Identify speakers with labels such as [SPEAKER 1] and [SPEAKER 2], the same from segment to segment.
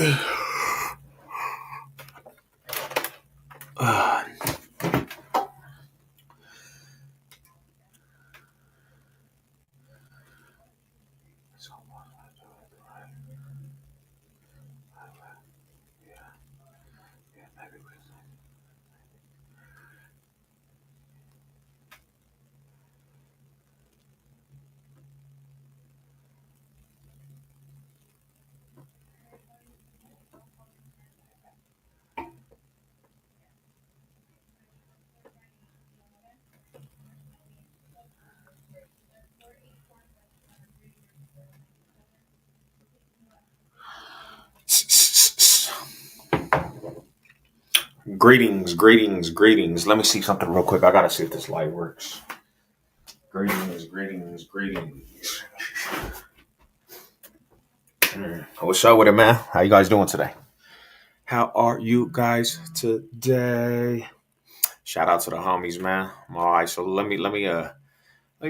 [SPEAKER 1] Uh, Greetings, greetings, greetings. Let me see something real quick. I gotta see if this light works. Greetings, greetings, greetings. What's up with it, man? How you guys doing today? How are you guys today? Shout out to the homies, man. All right, so let me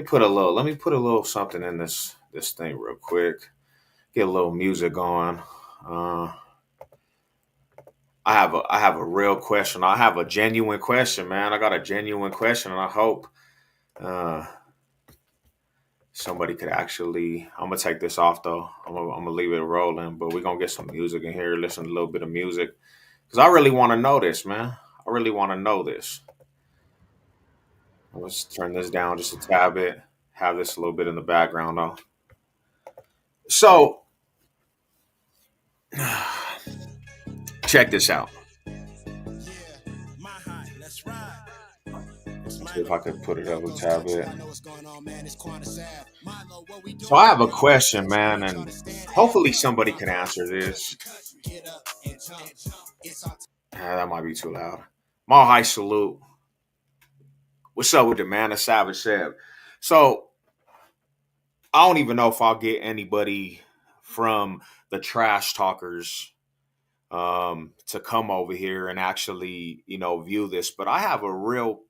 [SPEAKER 1] put a little something in this thing real quick. Get a little music going. Uh, I have a real question. I have a genuine question, man. I got a genuine question, and I hope uh, somebody could actually. I'm gonna take this off though. I'm gonna leave it rolling, but we're gonna get some music in here. Listen to a little bit of music because I really want to know this, man. I really want to know this. Let's turn this down just a tad bit. Have this a little bit in the background though. So check this out. See if I could put it up a tad bit. So I have a question, man, and hopefully somebody can answer this. That might be too loud. Mall High salute. What's up with the man? A Savage Seb. So I don't even know if I'll get anybody from the trash talkers to come over here and actually, view this. But I have a real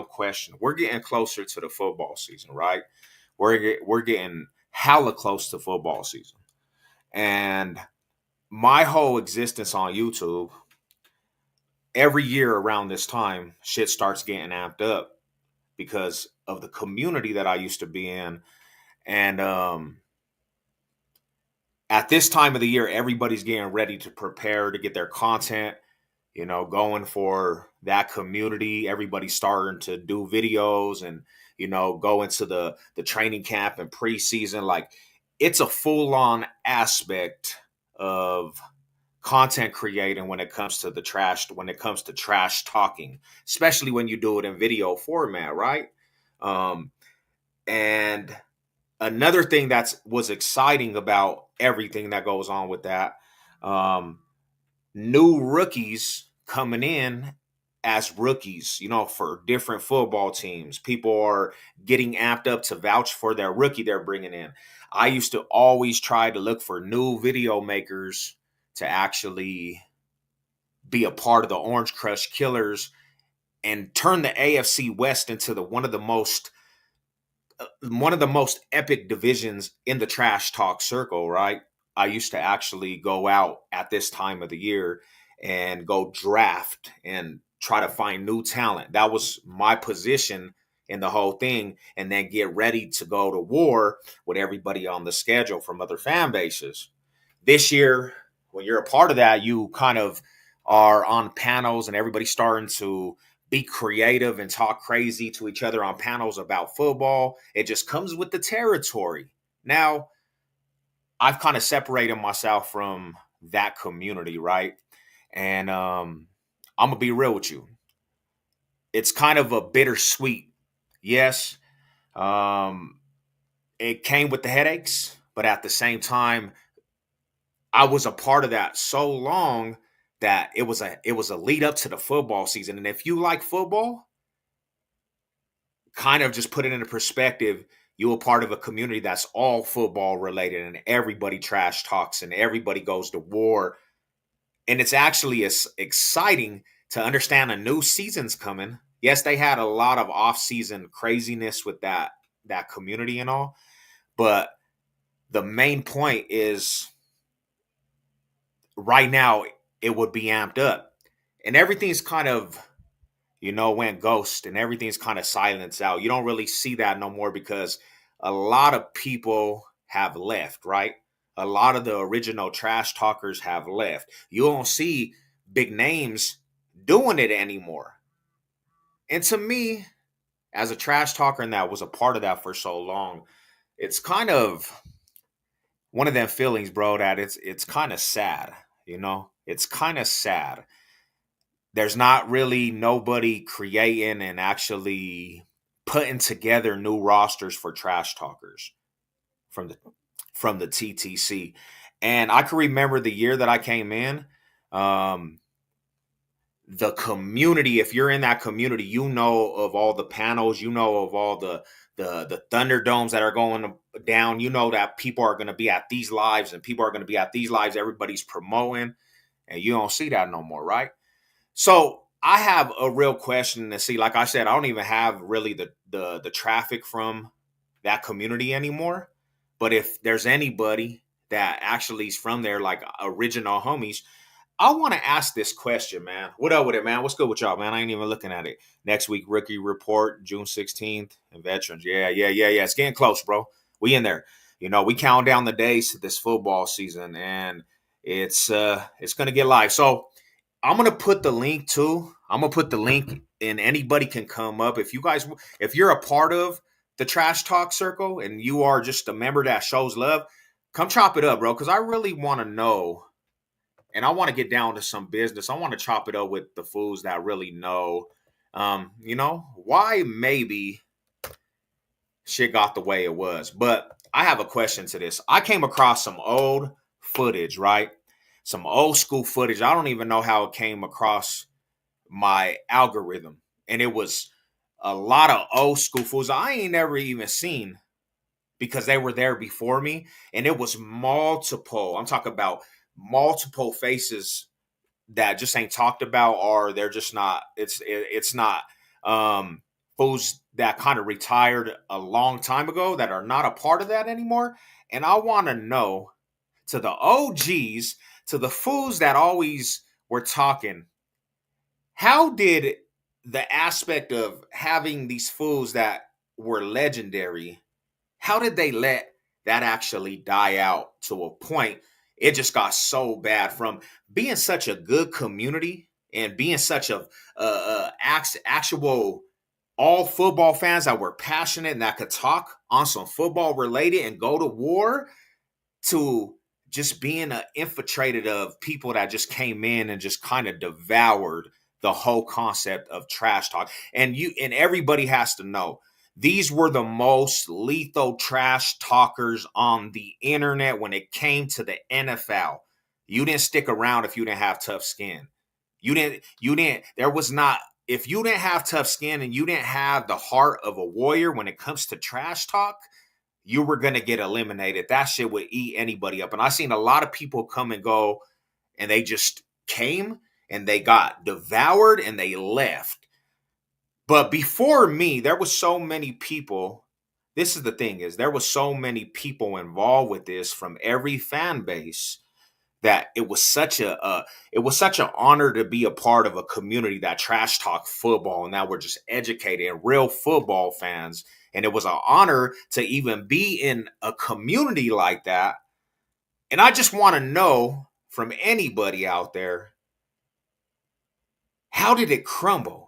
[SPEAKER 1] question. We're getting closer to the football season, right? We're getting hella close to football season, and my whole existence on YouTube, every year around this time, shit starts getting amped up because of the community that I used to be in. And at this time of the year, everybody's getting ready to prepare to get their content, going for that community. Everybody's starting to do videos and, go into the training camp and preseason. Like it's a full on aspect of content creating when it comes to trash talking, especially when you do it in video format, right? Um, and another thing that's was exciting about everything that goes on with that, um, new rookies coming in as rookies, for different football teams. People are getting amped up to vouch for their rookie they're bringing in. I used to always try to look for new video makers to actually be a part of the Orange Crush Killers and turn the AFC West into the one of the most epic divisions in the trash talk circle, right? I used to actually go out at this time of the year and go draft and try to find new talent. That was my position in the whole thing, and then get ready to go to war with everybody on the schedule from other fan bases. This year, when you're a part of that, you kind of are on panels and everybody's starting to be creative and talk crazy to each other on panels about football. It just comes with the territory. Now, I've kind of separated myself from that community, right? And I'm gonna be real with you. It's kind of a bittersweet. Yes, um, it came with the headaches, but at the same time, I was a part of that so long that it was a lead up to the football season. And if you like football, kind of just put it into perspective, you're a part of a community that's all football related and everybody trash talks and everybody goes to war. And it's actually exciting to understand a new season's coming. Yes, they had a lot of off-season craziness with that community and all, but the main point is right now it would be amped up. And everything's kind of, went ghost and everything's kind of silenced out. You don't really see that no more because a lot of people have left, right? A lot of the original trash talkers have left. You don't see big names doing it anymore. And to me, as a trash talker and that was a part of that for so long, it's kind of one of them feelings, bro, that it's kind of sad, It's kind of sad. There's not really nobody creating and actually putting together new rosters for trash talkers from the TTC. And I can remember the year that I came in. Um, the community, if you're in that community, you know of all the panels, you know of all the Thunderdomes that are going down, you know that people are going to be at these lives and people are going to be at these lives. Everybody's promoting, and you don't see that no more, right? So I have a real question to see. Like I said, I don't even have really the traffic from that community anymore. But if there's anybody that actually is from there, like original homies, I want to ask this question, man. What up with it, man? What's good with y'all, man? I ain't even looking at it. Next week, rookie report, June 16th, and veterans. Yeah. It's getting close, bro. We in there. We count down the days to this football season, and it's gonna get live. So I'm gonna put the link too. I'm gonna put the link, and anybody can come up. If you're a part of the Trash Talk Circle and you are just a member that shows love, come chop it up, bro. Because I really want to know, and I want to get down to some business. I want to chop it up with the fools that really know. Why maybe shit got the way it was. But I have a question to this. I came across some old footage, right? Some old school footage. I don't even know how it came across my algorithm. And it was a lot of old school fools I ain't never even seen because they were there before me. And it was multiple. I'm talking about multiple faces that just ain't talked about, or they're just not. It's not fools that kind of retired a long time ago that are not a part of that anymore. And I want to know, to the OGs, to the fools that always were talking, how did the aspect of having these fools that were legendary, how did they let that actually die out to a point it just got so bad from being such a good community and being such actual all football fans that were passionate and that could talk on some football related and go to war, to just being infiltrated of people that just came in and just kind of devoured the whole concept of trash talk. And everybody has to know, these were the most lethal trash talkers on the internet when it came to the NFL. You didn't stick around if you didn't have tough skin. There was not, if you didn't have tough skin and you didn't have the heart of a warrior when it comes to trash talk, you were going to get eliminated. That shit would eat anybody up. And I've seen a lot of people come and go, and they just came and they got devoured and they left. But before me, there was so many people. This is the thing, is there was so many people involved with this from every fan base that it was such an honor to be a part of a community that trash talk football and that we're just educated and real football fans. And it was an honor to even be in a community like that. And I just want to know from anybody out there, how did it crumble?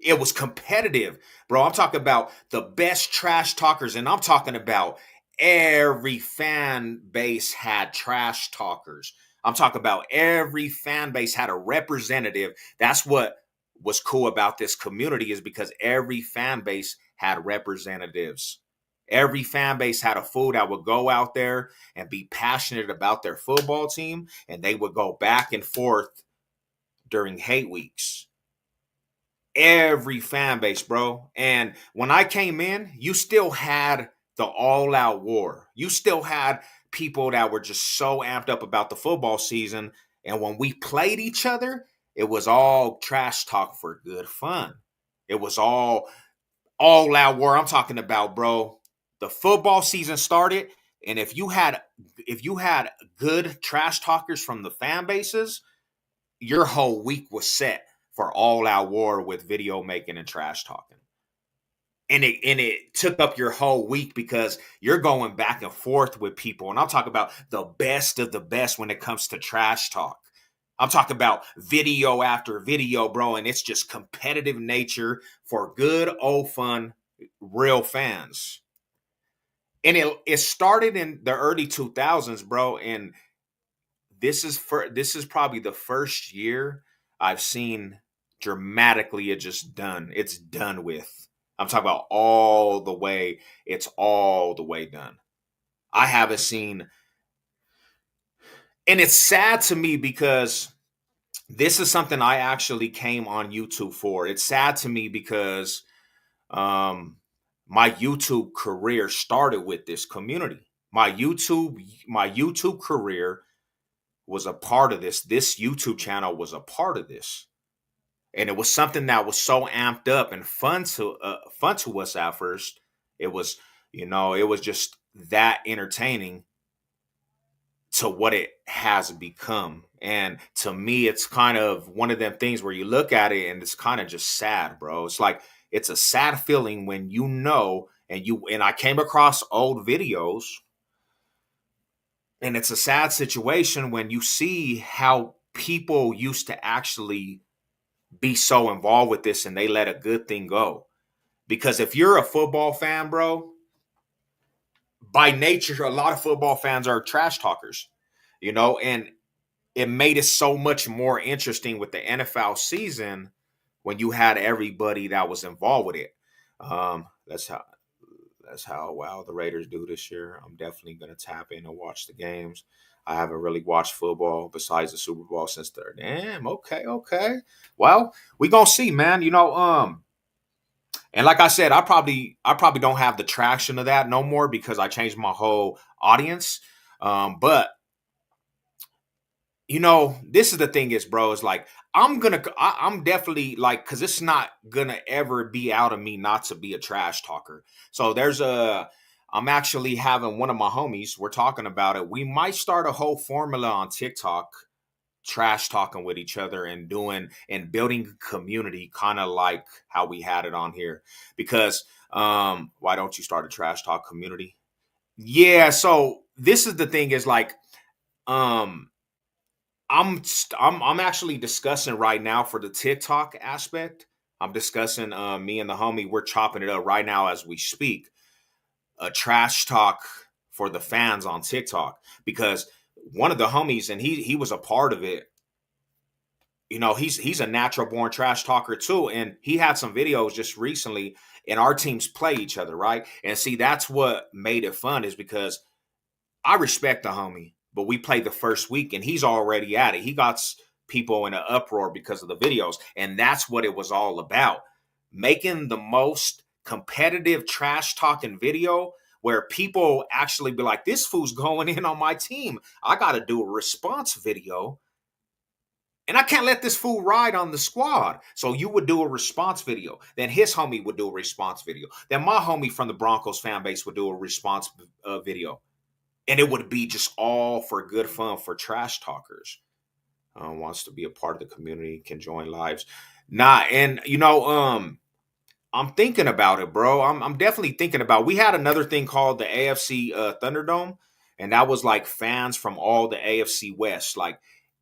[SPEAKER 1] It was competitive, bro. I'm talking about the best trash talkers, and I'm talking about every fan base had trash talkers. I'm talking about every fan base had a representative. That's what was cool about this community, is because every fan base had representatives. Every fan base had a fool that would go out there and be passionate about their football team, and they would go back and forth during hate weeks. Every fan base, bro. And when I came in, you still had the all out war. You still had people that were just so amped up about the football season. And when we played each other, it was all trash talk for good fun. It was all out war. I'm talking about, bro, the football season started. And if you had good trash talkers from the fan bases, your whole week was set for all out war with video making and trash talking. And it took up your whole week because you're going back and forth with people. And I'm talking about the best of the best when it comes to trash talk. I'm talking about video after video, bro, and it's just competitive nature for good old fun, real fans. And it started in the early 2000s, bro, and this is probably the first year I've seen dramatically it just done. It's done with. I'm talking about all the way. It's all the way done. I haven't seen, and it's sad to me because this is something I actually came on YouTube for. It's sad to me because um my YouTube career started with this community. My YouTube career was a part of this. This YouTube channel was a part of this. And it was something that was so amped up and fun to us at first. It was, it was just that entertaining to what it has become. And to me, it's kind of one of them things where you look at it and it's kind of just sad, bro. It's like it's a sad feeling when and I came across old videos, and it's a sad situation when you see how people used to actually be so involved with this and they let a good thing go. Because if you're a football fan, bro, by nature, a lot of football fans are trash talkers, and it made it so much more interesting with the NFL season when you had everybody that was involved with it. That's how wow the Raiders do this year. I'm definitely gonna tap in and watch the games. I haven't really watched football besides the Super Bowl since they're damn okay, okay. Well, we gonna see, man. And like I said, I probably don't have the traction of that no more because I changed my whole audience. But this is the thing is, bro, is like I'm definitely like, because it's not gonna ever be out of me not to be a trash talker. So I'm actually having one of my homies, we're talking about it. We might start a whole formula on TikTok, trash talking with each other and doing and building a community, kind of like how we had it on here. Because why don't you start a trash talk community? Yeah, so this is the thing is like, um I'm actually discussing right now for the TikTok aspect. I'm discussing me and the homie, we're chopping it up right now as we speak. A trash talk for the fans on TikTok, because one of the homies, and he was a part of it. He's a natural born trash talker too, and he had some videos just recently, and our teams play each other, right? And see, that's what made it fun, is because I respect the homie, but we played the first week and he's already at it. He got people in an uproar because of the videos. And that's what it was all about. Making the most competitive trash talking video where people actually be like, this fool's going in on my team. I got to do a response video. And I can't let this fool ride on the squad. So you would do a response video. Then his homie would do a response video. Then my homie from the Broncos fan base would do a response video. And it would be just all for good fun for trash talkers. Wants to be a part of the community, can join lives. And I'm thinking about it, bro. I'm definitely thinking about. We had another thing called the AFC Thunderdome, and that was like fans from all the AFC West, like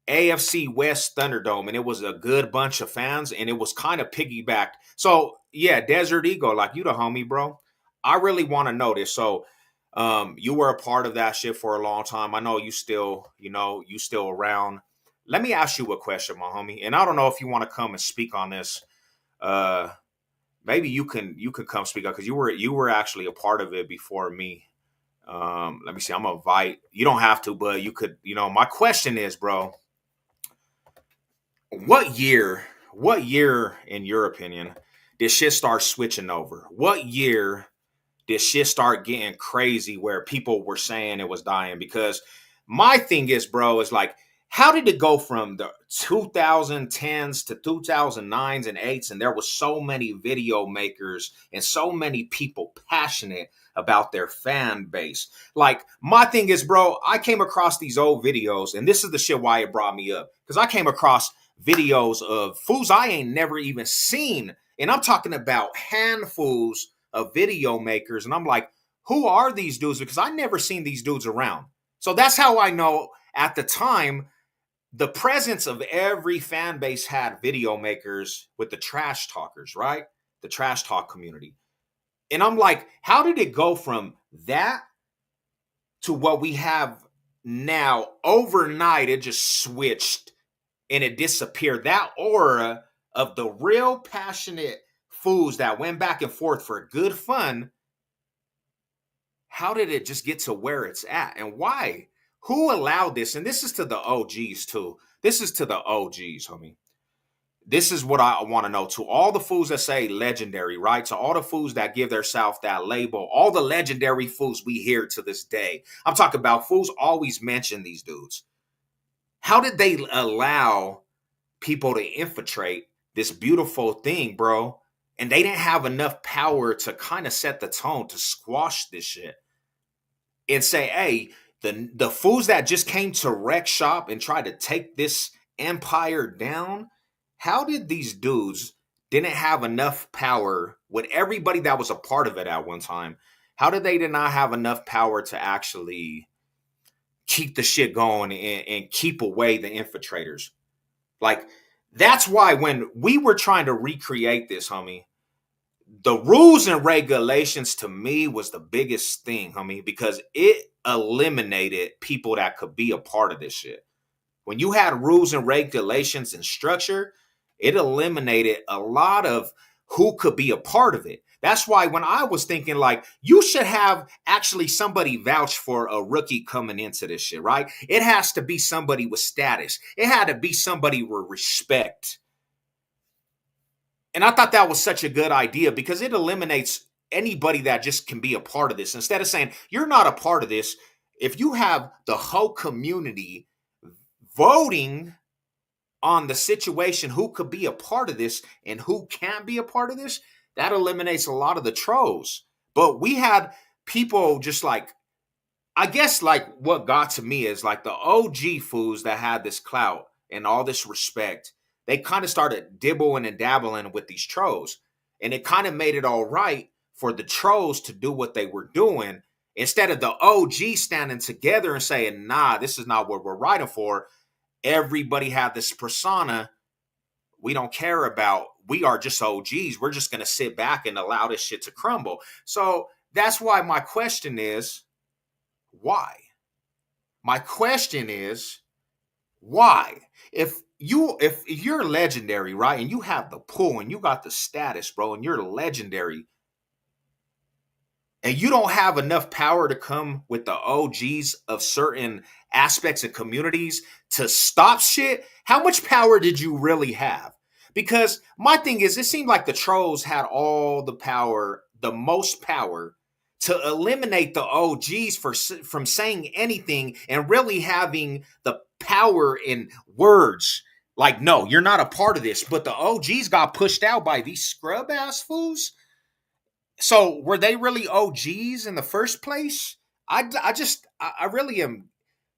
[SPEAKER 1] AFC West Thunderdome, and it was a good bunch of fans, and it was kind of piggybacked. So yeah, Desert Eagle, like you the homie, bro. I really want to know this. So you were a part of that shit for a long time. I know you still around. Let me ask you a question, my homie. And I don't know if you want to come and speak on this. Uh Maybe you could come speak up because you were actually a part of it before me. Let me see. I'm gonna invite. You don't have to, but you could. My question is, bro, what year? What year, in your opinion, did shit start switching over? What year did shit start getting crazy where people were saying it was dying? Because my thing is, bro, is like How did it go from the 2010s to 2009s and 8s, and there was so many video makers and so many people passionate about their fan base? Like, my thing is, bro, I came across these old videos, and this is the shit why it brought me up, because I came across videos of fools I ain't never even seen, and I'm talking about handfuls of video makers, and I'm like, who are these dudes? Because I never seen these dudes around. So that's how I know at the time the presence of every fan base had video makers with the trash talkers, right? The trash talk community. And I'm like, how did it go from that to what we have now? Overnight, it just switched and it disappeared. That aura of the real passionate fools that went back and forth for good fun, how did it just get to where it's at and why? Who allowed this? And this is to the OGs too. This is to the OGs, homie. This is what I want to know. To all the fools that say legendary, right? To all the fools that give themselves that label, all the legendary fools we hear to this day. I'm talking about fools always mention these dudes. How did they allow people to infiltrate this beautiful thing, bro? And they didn't have enough power to kind of set the tone to squash this shit and say, hey, the fools that just came to wreck shop and tried to take this empire down, how did these dudes didn't have enough power with everybody that was a part of it at one time? How did they did not have enough power to actually keep the shit going and keep away the infiltrators? Like, that's why when we were trying to recreate this, homie, the rules and regulations to me was the biggest thing, homie, because it eliminated people that could be a part of this shit. When you had rules and regulations and structure, it eliminated a lot of who could be a part of it. That's why when I was thinking, like, you should have actually somebody vouch for a rookie coming into this shit, right? It has to be somebody with status. It had to be somebody with respect. And I thought that was such a good idea because it eliminates anybody that just can be a part of this. Instead of saying, you're not a part of this, if you have the whole community voting on the situation, who could be a part of this and who can't be a part of this, that eliminates a lot of the trolls. But we had people just like, I guess like what got to me is like the OG fools that had this clout and all this respect. They kind of started dibbling and dabbling with these trolls. And it kind of made it all right for the trolls to do what they were doing. Instead of the OG standing together and saying, nah, this is not what we're riding for. Everybody had this persona. We don't care about, we are just OGs. We're just going to sit back and allow this shit to crumble. So that's why my question is, why? My question is, why? If you're legendary, right, and you have the pull and you got the status, bro, and you're legendary, and you don't have enough power to come with the OGs of certain aspects and communities to stop shit, how much power did you really have? Because my thing is, it seemed like the trolls had all the power, the most power to eliminate the OGs from saying anything and really having the power in words. Like, no, you're not a part of this. But the OGs got pushed out by these scrub ass fools. So were they really OGs in the first place? I really am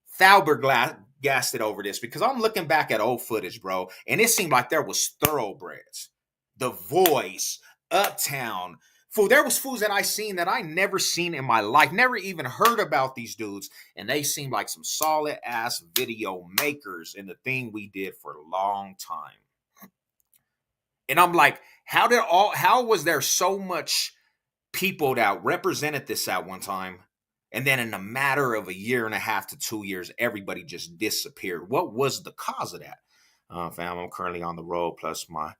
[SPEAKER 1] flabbergasted over this because I'm looking back at old footage, bro, and it seemed like there was thoroughbreds, The Voice, Uptown. Fool, there was fools that I seen that I never seen in my life, never even heard about these dudes, and they seemed like some solid ass video makers in the thing we did for a long time. And I'm like, how was there so much people that represented this at one time, and then in a matter of a year and a half to 2 years, everybody just disappeared? What was the cause of that? Fam, I'm currently on the road, plus my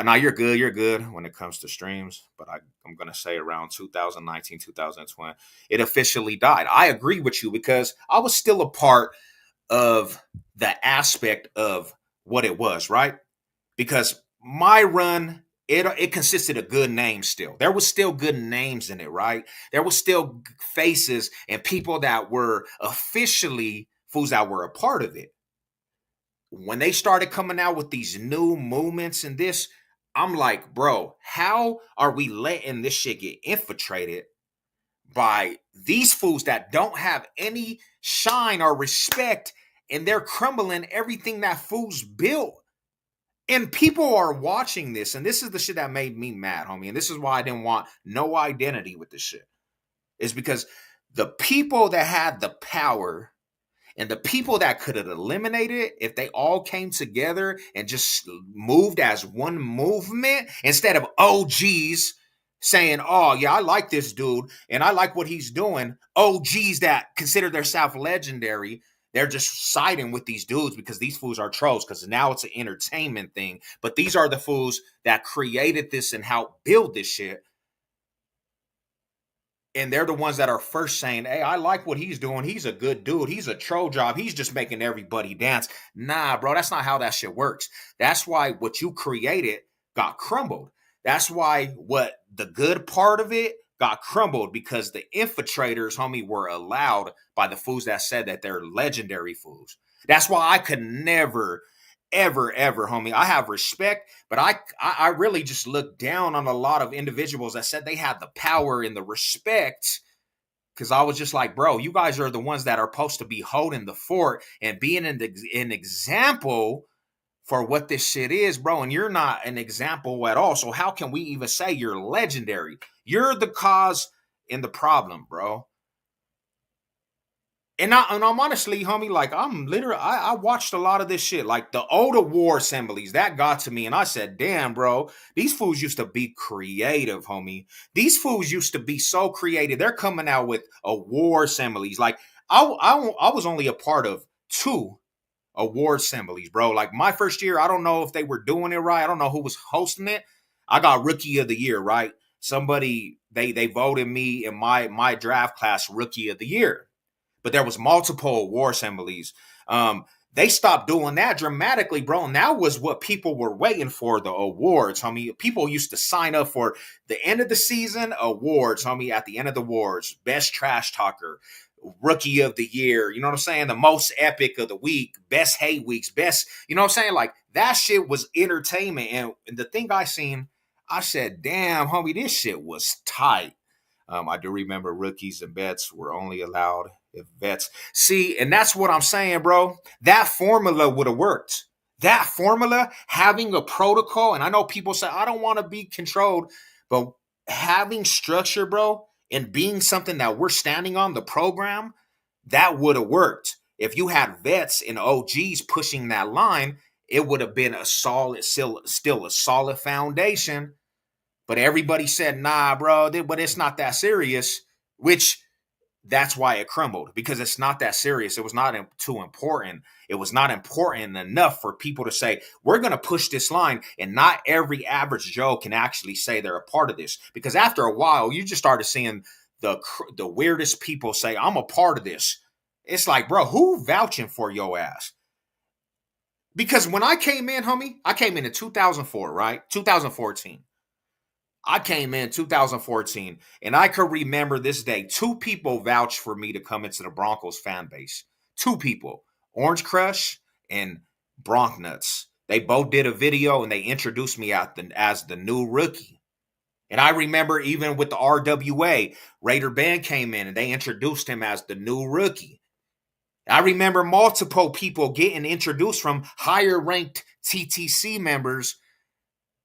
[SPEAKER 1] now you're good when it comes to streams, but I'm gonna say around 2019, 2020, it officially died. I agree with you because I was still a part of the aspect of what it was, right? Because my run, it consisted of good names still. There was still good names in it, right? There was still faces and people that were officially fools that were a part of it. when they started coming out with these new movements and this, I'm like, bro, how are we letting this shit get infiltrated by these fools that don't have any shine or respect, and they're crumbling everything that fools built? And people are watching this, and this is the shit that made me mad, homie. And this is why I didn't want no identity with this shit. Is because the people that had the power and the people that could have eliminated it, if they all came together and just moved as one movement instead of OGs saying, oh, yeah, I like this dude and I like what he's doing. OGs that consider themselves legendary, they're just siding with these dudes because these fools are trolls, because now it's an entertainment thing. But these are the fools that created this and helped build this shit. And they're the ones that are first saying, hey, I like what he's doing. He's a good dude. He's a troll job. He's just making everybody dance. Nah, bro, that's not how that shit works. That's why what you created got crumbled. That's why what the good part of it got crumbled, because the infiltrators, homie, were allowed by the fools that said that they're legendary fools. That's why I could never ever, homie. I have respect, but I really just look down on a lot of individuals that said they had the power and the respect, because I was just like, bro, you guys are the ones that are supposed to be holding the fort and being an example for what this shit is, bro. And you're not an example at all. So how can we even say you're legendary? You're the cause and the problem, bro. And I'm honestly, homie, like I'm literally, I watched a lot of this shit, like the old award assemblies that got to me, and I said, damn, bro, these fools used to be creative, homie. These fools used to be so creative. They're coming out with award assemblies. Like I was only a part of 2 award assemblies, bro. Like my first year, I don't know if they were doing it right. I don't know who was hosting it. I got rookie of the year, right? Somebody they voted me in my draft class rookie of the year, but there was multiple award assemblies. They stopped doing that dramatically, bro. And that was what people were waiting for, the awards, homie. People used to sign up for the end of the season awards, homie. At the end of the awards, best trash talker, rookie of the year, you know what I'm saying? The most epic of the week, best hate weeks, best, you know what I'm saying? Like that shit was entertainment. And the thing I seen, I said, damn, homie, this shit was tight. I do remember rookies and vets were only allowed if vets. See, and that's what I'm saying, bro. That formula would have worked. That formula, having a protocol, and I know people say, I don't want to be controlled, but having structure, bro, and being something that we're standing on, the program, that would have worked. If you had vets and OGs pushing that line, it would have been a solid, still a solid foundation. But everybody said, nah, bro, but it's not that serious, which that's why it crumbled, because it's not that serious. It was not too important. It was not important enough for people to say, we're going to push this line. And not every average Joe can actually say they're a part of this, because after a while, you just started seeing the weirdest people say, I'm a part of this. It's like, bro, who vouching for your ass? Because when I came in, homie, I came in 2004, right? 2014. I came in 2014, and I could remember this day. 2 people vouched for me to come into the Broncos fan base. 2 people, Orange Crush and Bronc Nuts. They both did a video, and they introduced me as the new rookie. And I remember even with the RWA, Raider Band came in, and they introduced him as the new rookie. I remember multiple people getting introduced from higher ranked TTC members.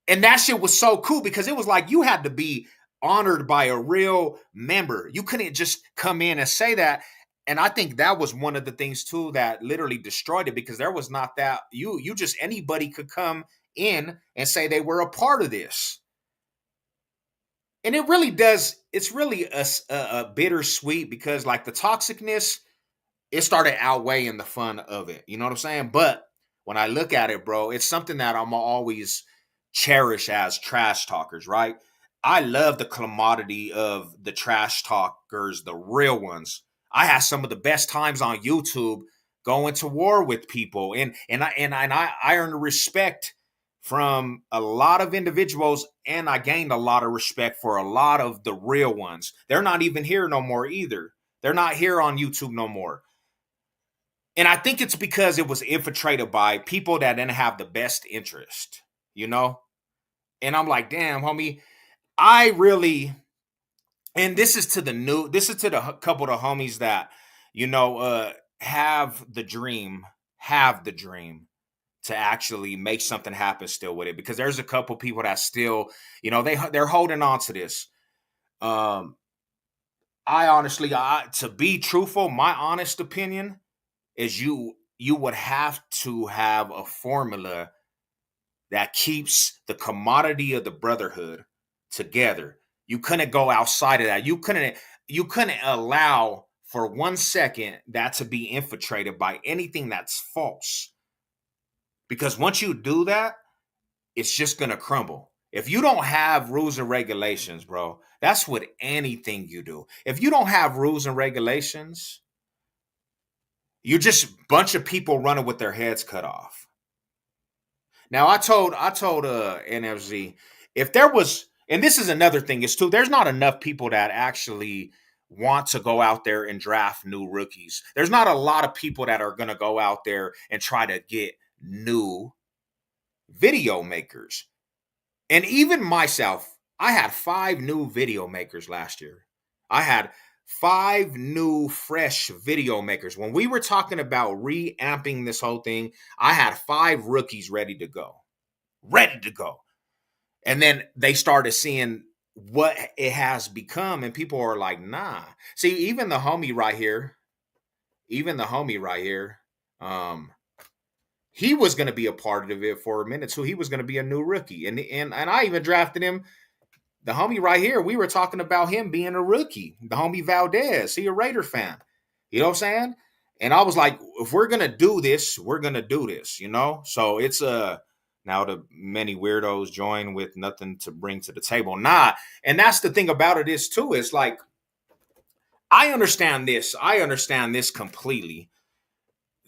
[SPEAKER 1] And that shit was so cool, because it was like you had to be honored by a real member. You couldn't just come in and say that. And I think that was one of the things too that literally destroyed it, because there was not that you just anybody could come in and say they were a part of this. And it really does. It's really a bittersweet, because like the toxicness, it started outweighing the fun of it. You know what I'm saying? But when I look at it, bro, it's something that I'm always cherish as trash talkers, right? I love the commodity of the trash talkers, the real ones. I had some of the best times on YouTube going to war with people, and I earned respect from a lot of individuals, and I gained a lot of respect for a lot of the real ones. They're not even here no more either. They're not here on YouTube no more. And I think it's because it was infiltrated by people that didn't have the best interest, you know? And I'm like, damn, homie, I really, and this is to the couple of the homies that, you know, have the dream, have the dream to actually make something happen still with it. Because there's a couple people that still, you know, they're holding on to this. Um, I honestly, to be truthful, my honest opinion is you would have to have a formula that keeps the commodity of the brotherhood together. You couldn't go outside of that. You couldn't allow for 1 second that to be infiltrated by anything that's false. Because once you do that, it's just gonna crumble. If you don't have rules and regulations, bro, that's with anything you do. If you don't have rules and regulations, you're just a bunch of people running with their heads cut off. Now I told NFZ, if there was, and this is another thing is too, there's not enough people that actually want to go out there and draft new rookies. There's not a lot of people that are going to go out there and try to get new video makers. And even myself, I had 5 new video makers last year. I had 5 new fresh video makers. When we were talking about reamping this whole thing, I had 5 rookies ready to go. Ready to go. And then they started seeing what it has become, and people are like, nah. See, even the homie right here, um, he was going to be a part of it for a minute, so he was going to be a new rookie. And I even drafted him. The homie right here, we were talking about him being a rookie. The homie Valdez, he a Raider fan. You know what I'm saying? And I was like, if we're gonna do this, we're gonna do this, you know? So it's now the many weirdos join with nothing to bring to the table. Nah, and that's the thing about it is too, it's like I understand this. I understand this completely.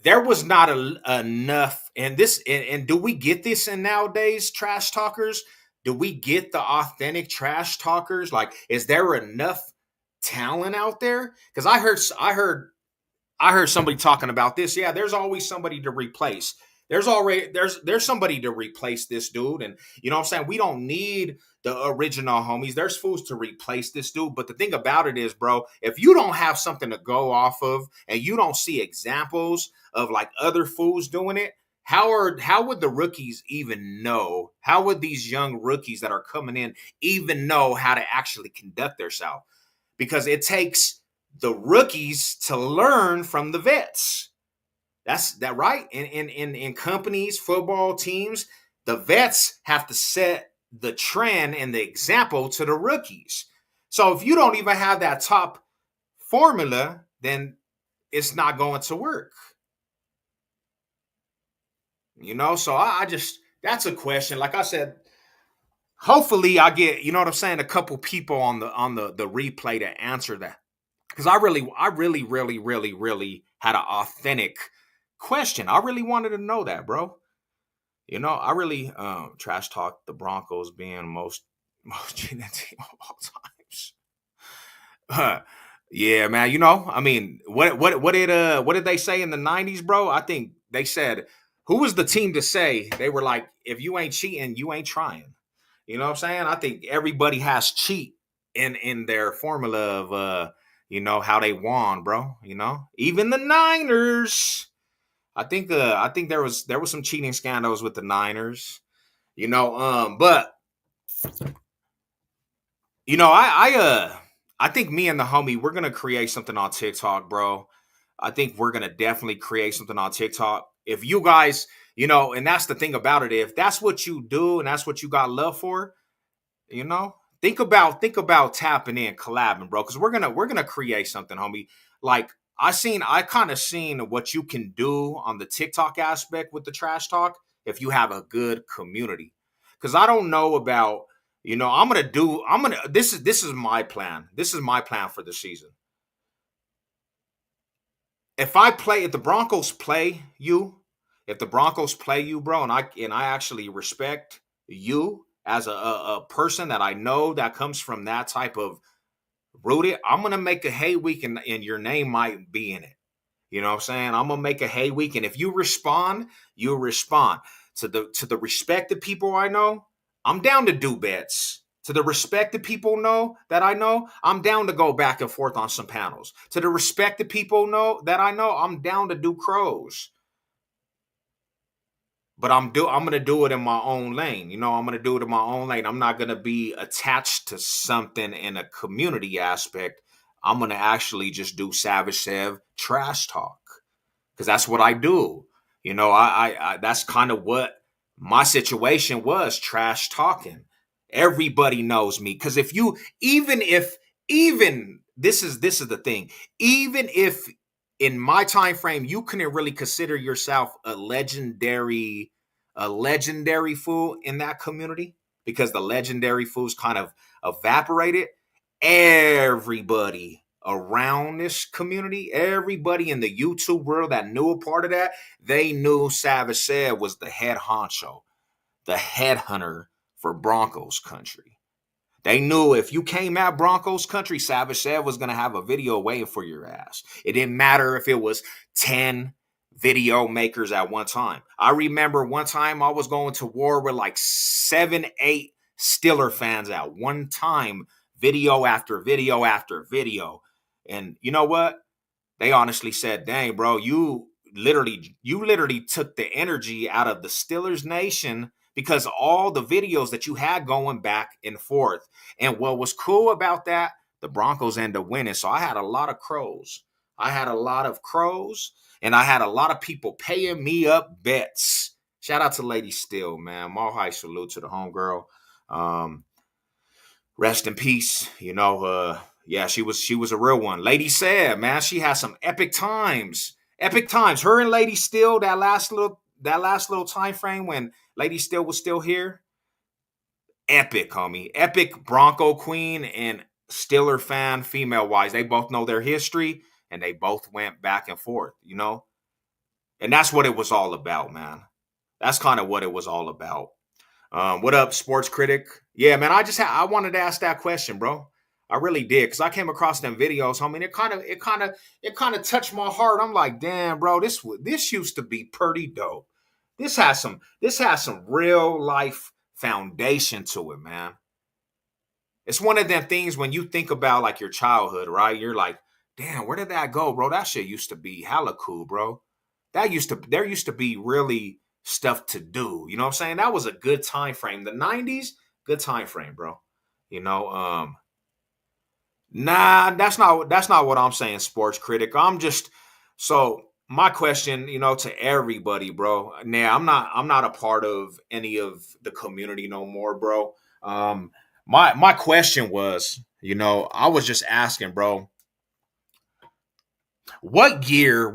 [SPEAKER 1] There was not enough, and this, and do we get this in nowadays trash talkers? Do we get the authentic trash talkers? Like, is there enough talent out there? Because I heard somebody talking about this. Yeah, there's always somebody to replace. There's somebody to replace this dude, and you know what I'm saying. We don't need the original homies. There's fools to replace this dude. But the thing about it is, bro, if you don't have something to go off of, and you don't see examples of like other fools doing it, how would the rookies even know? How would these young rookies that are coming in even know how to actually conduct themselves? Because it takes the rookies to learn from the vets. That's that right? In companies, football teams, the vets have to set the trend and the example to the rookies. So if you don't even have that top formula, then it's not going to work. You know, so I just that's a question. Like I said, hopefully I get, you know what I'm saying, a couple people on the replay to answer that. Because I really had an authentic question. I really wanted to know that, bro. You know, I really trash talk the Broncos being most cheating team of all times. Yeah, man. You know, I mean, what did they say in the '90s, bro? I think they said, who was the team to say? They were like, if you ain't cheating, you ain't trying. You know what I'm saying? I think everybody has cheat in their formula of you know, how they won, bro. You know, even the Niners. I think there was some cheating scandals with the Niners. You know, but you know, I think me and the homie, we're gonna create something on TikTok, bro. I think we're gonna definitely create something on TikTok. If you guys, you know, and that's the thing about it, if that's what you do and that's what you got love for, you know, think about tapping in, collabing, bro. Because we're gonna create something, homie. Like I kind of seen what you can do on the TikTok aspect with the trash talk if you have a good community. Because I don't know about, you know, this is my plan. This is my plan for the season. If the Broncos play you, if the Broncos play you, bro, and I actually respect you as a person that I know that comes from that type of rooted, I'm gonna make a hay week and your name might be in it. You know what I'm saying? I'm gonna make a hey week, and if you respond, you respond. To the respected people I know, I'm down to do bets. To the respected people know that I know, I'm down to go back and forth on some panels. To the respected people know that I know, I'm down to do crows. But I'm gonna do it in my own lane. You know, I'm gonna do it in my own lane. I'm not gonna be attached to something in a community aspect. I'm gonna actually just do Savage Sev trash talk because that's what I do. You know, I that's kind of what my situation was, trash talking. Everybody knows me because if you even this is the thing, even if in my time frame you couldn't really consider yourself a legendary fool in that community because the legendary fools kind of evaporated. Everybody around this community, everybody in the YouTube world that knew a part of that, they knew Savage Said was the head honcho, the headhunter for Broncos country. They knew if you came at Broncos country, Savage Said was going to have a video waiting for your ass. It didn't matter if it was 10 video makers at one time. I remember one time I was going to war with like 7, 8 Steeler fans at one time, video after video after video. And you know what? They honestly said, "Dang, bro, you literally took the energy out of the Steelers nation because all the videos that you had going back and forth." And what was cool about that, the Broncos ended up winning. So I had a lot of crows. I had a lot of crows, and I had a lot of people paying me up bets. Shout out to Lady Steele, man. Mile high salute to the homegirl. Um, Rest in peace. Yeah, she was a real one. Lady said, man, she had some epic times. Epic times. Her and Lady Still, that last little time frame when Lady Still was still here. Epic, homie. Epic Bronco Queen and Steeler fan, female wise. They both know their history and they both went back and forth. And that's what it was all about, man. That's kind of what it was all about. What up, sports critic? Yeah, man. I wanted to ask that question, bro. I really did because I came across them videos, homie. And it kind of touched my heart. I'm like, damn, bro. This used to be pretty dope. This has some real life foundation to it, man. It's one of them things when you think about like your childhood, right? You're like, damn, where did that go, bro? That shit used to be hella cool, bro. There used to be really stuff to do. You know what I'm saying? That was a good time frame. The 90s, good time frame, bro. You know, nah, that's not what I'm saying, sports critic. I'm just so my question, to everybody, bro. Now, I'm not a part of any of the community no more, bro. My question was, I was just asking, bro, what year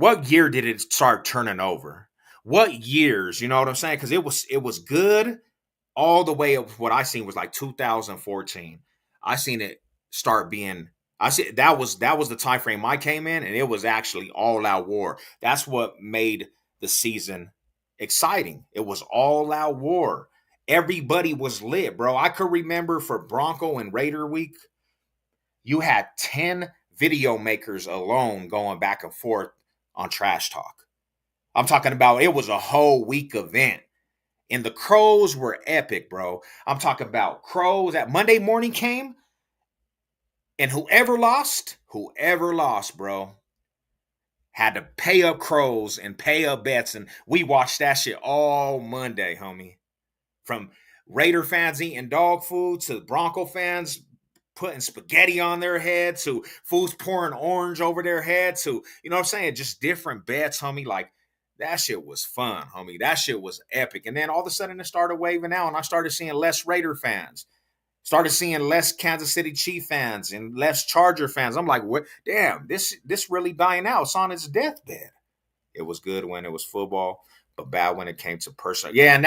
[SPEAKER 1] did it start turning over? What years, you know what I'm saying? Because it was good all the way up. What I seen was like 2014. I seen it start being. I see that was the time frame I came in, and it was actually all out war. That's what made the season exciting. It was all out war. Everybody was lit, bro. I could remember for Bronco and Raider week, you had 10 video makers alone going back and forth on trash talk. I'm talking about it was a whole week event. And the crows were epic, bro. I'm talking about crows. That Monday morning came, and whoever lost, bro, had to pay up crows and pay up bets. And we watched that shit all Monday, homie. From Raider fans eating dog food to Bronco fans putting spaghetti on their head to fools pouring orange over their head to, you know what I'm saying? Just different bets, homie. Like, that shit was fun, homie. That shit was epic. And then all of a sudden it started waving out, and I started seeing less Raider fans. Started seeing less Kansas City Chief fans and less Charger fans. I'm like, what? Damn, this really dying out. It's on its deathbed. It was good when it was football, but bad when it came to personal. Yeah, and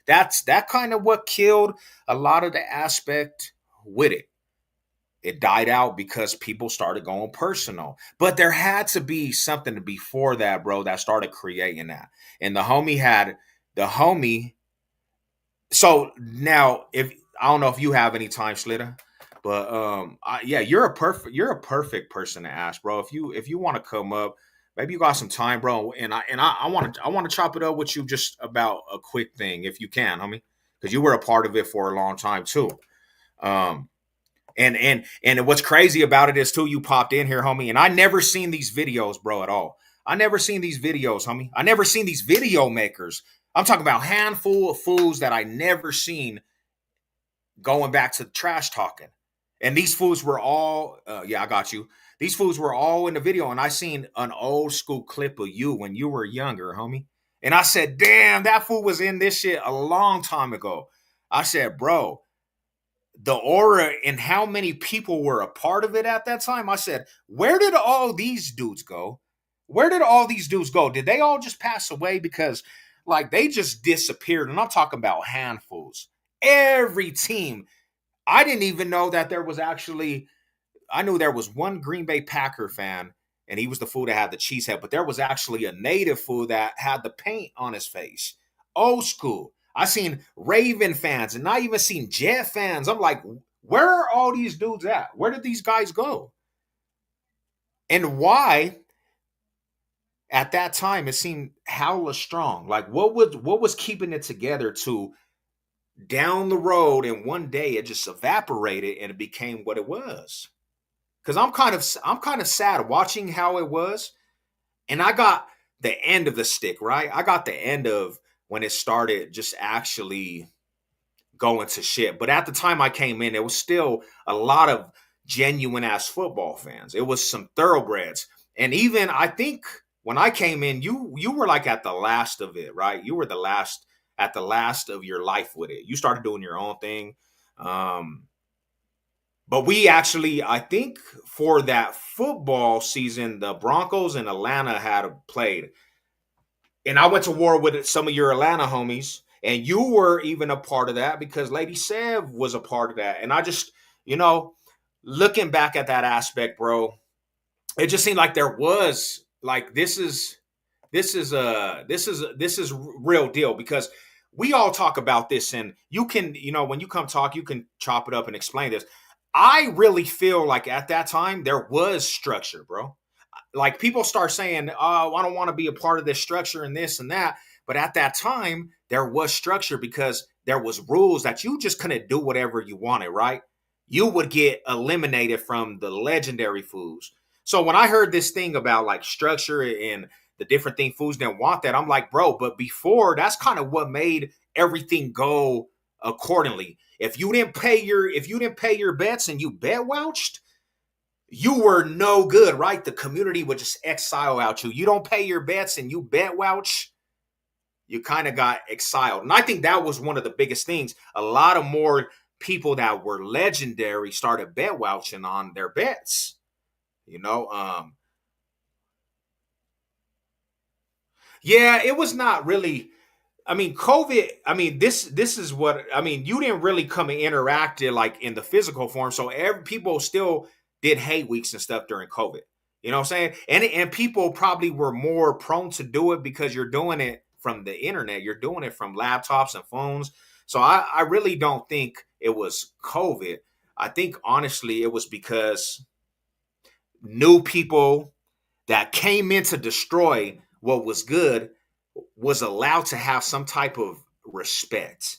[SPEAKER 1] that's kind of what killed a lot of the aspect with it. It died out because people started going personal. But there had to be something before that, bro, that started creating that. And the homie. So now, if I don't know if you have any time, Slitter, but yeah, you're a perfect person to ask, bro. If you want to come up, maybe you got some time, bro, and I want to chop it up with you just about a quick thing, if you can, homie, because you were a part of it for a long time too. Um, and what's crazy about it is too, you popped in here, homie, and I never seen these videos, bro, at all. I never seen these videos, homie. I never seen these video makers. I'm talking about handful of fools that I never seen going back to trash talking. And these fools were all, yeah, I got you. These fools were all in the video, and I seen an old school clip of you when you were younger, homie. And I said, damn, that fool was in this shit a long time ago. I said, bro, the aura and how many people were a part of it at that time. I said, where did all these dudes go? Where did all these dudes go? Did they all just pass away? Because like they just disappeared. And I'm talking about handfuls. Every team. I didn't even know that there was actually, I knew there was one Green Bay Packer fan, and he was the fool that had the cheese head, but there was actually a native fool that had the paint on his face. Old school. I seen Raven fans and I even seen Jet fans. I'm like, where are all these dudes at? Where did these guys go? And why at that time it seemed hella strong? Like what was keeping it together to down the road and one day it just evaporated and it became what it was? Because I'm kind of sad watching how it was, and I got the end of the stick, right? I got the end of when it started just actually going to shit. But at the time I came in, it was still a lot of genuine ass football fans. It was some thoroughbreds. And even I think when I came in, you were like at the last of it, right? You were the last at the last of your life with it. You started doing your own thing. Um, but we actually, I think for that football season, the Broncos and Atlanta had played. And I went to war with some of your Atlanta homies, and you were even a part of that because Lady Sev was a part of that. And I just, you know, looking back at that aspect, bro, it just seemed like there was like this is real deal because we all talk about this, and you can, when you come talk, you can chop it up and explain this. I really feel like at that time there was structure, bro. Like people start saying, "Oh, I don't want to be a part of this structure and this and that." But at that time, there was structure because there was rules that you just couldn't do whatever you wanted, right? You would get eliminated from the legendary foods. So when I heard this thing about like structure and the different thing foods didn't want that, I'm like, bro, but before that's kind of what made everything go accordingly. If you didn't pay your bets and you bet wouched, you were no good, right? The community would just exile out you. You don't pay your bets and you bet wouch, you kind of got exiled. And I think that was one of the biggest things. A lot of more people that were legendary started bet wouching on their bets. You know, yeah, it was not really. I mean, COVID. I mean, this is what I mean. You didn't really come and interacted like in the physical form, so people still did hate weeks and stuff during COVID. You know what I'm saying? And people probably were more prone to do it because you're doing it from the internet. You're doing it from laptops and phones. So I really don't think it was COVID. I think honestly it was because new people that came in to destroy what was good was allowed to have some type of respect,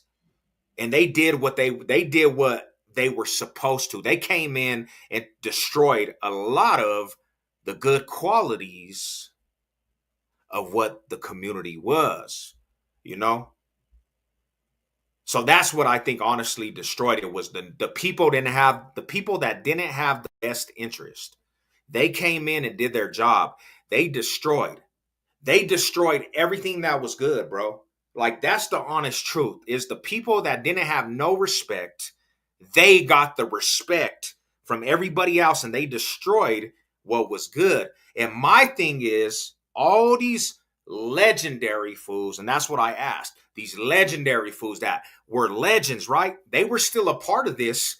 [SPEAKER 1] and they did what they were supposed to. They came in and destroyed a lot of the good qualities of what the community was, you know. So that's what I think honestly destroyed it was the people that didn't have the best interest. They came in and did their job. They destroyed. They destroyed everything that was good, bro. Like that's the honest truth. Is the people that didn't have no respect, they got the respect from everybody else and they destroyed what was good. And my thing is all these legendary fools, and that's what I asked. These legendary fools that were legends, right? They were still a part of this.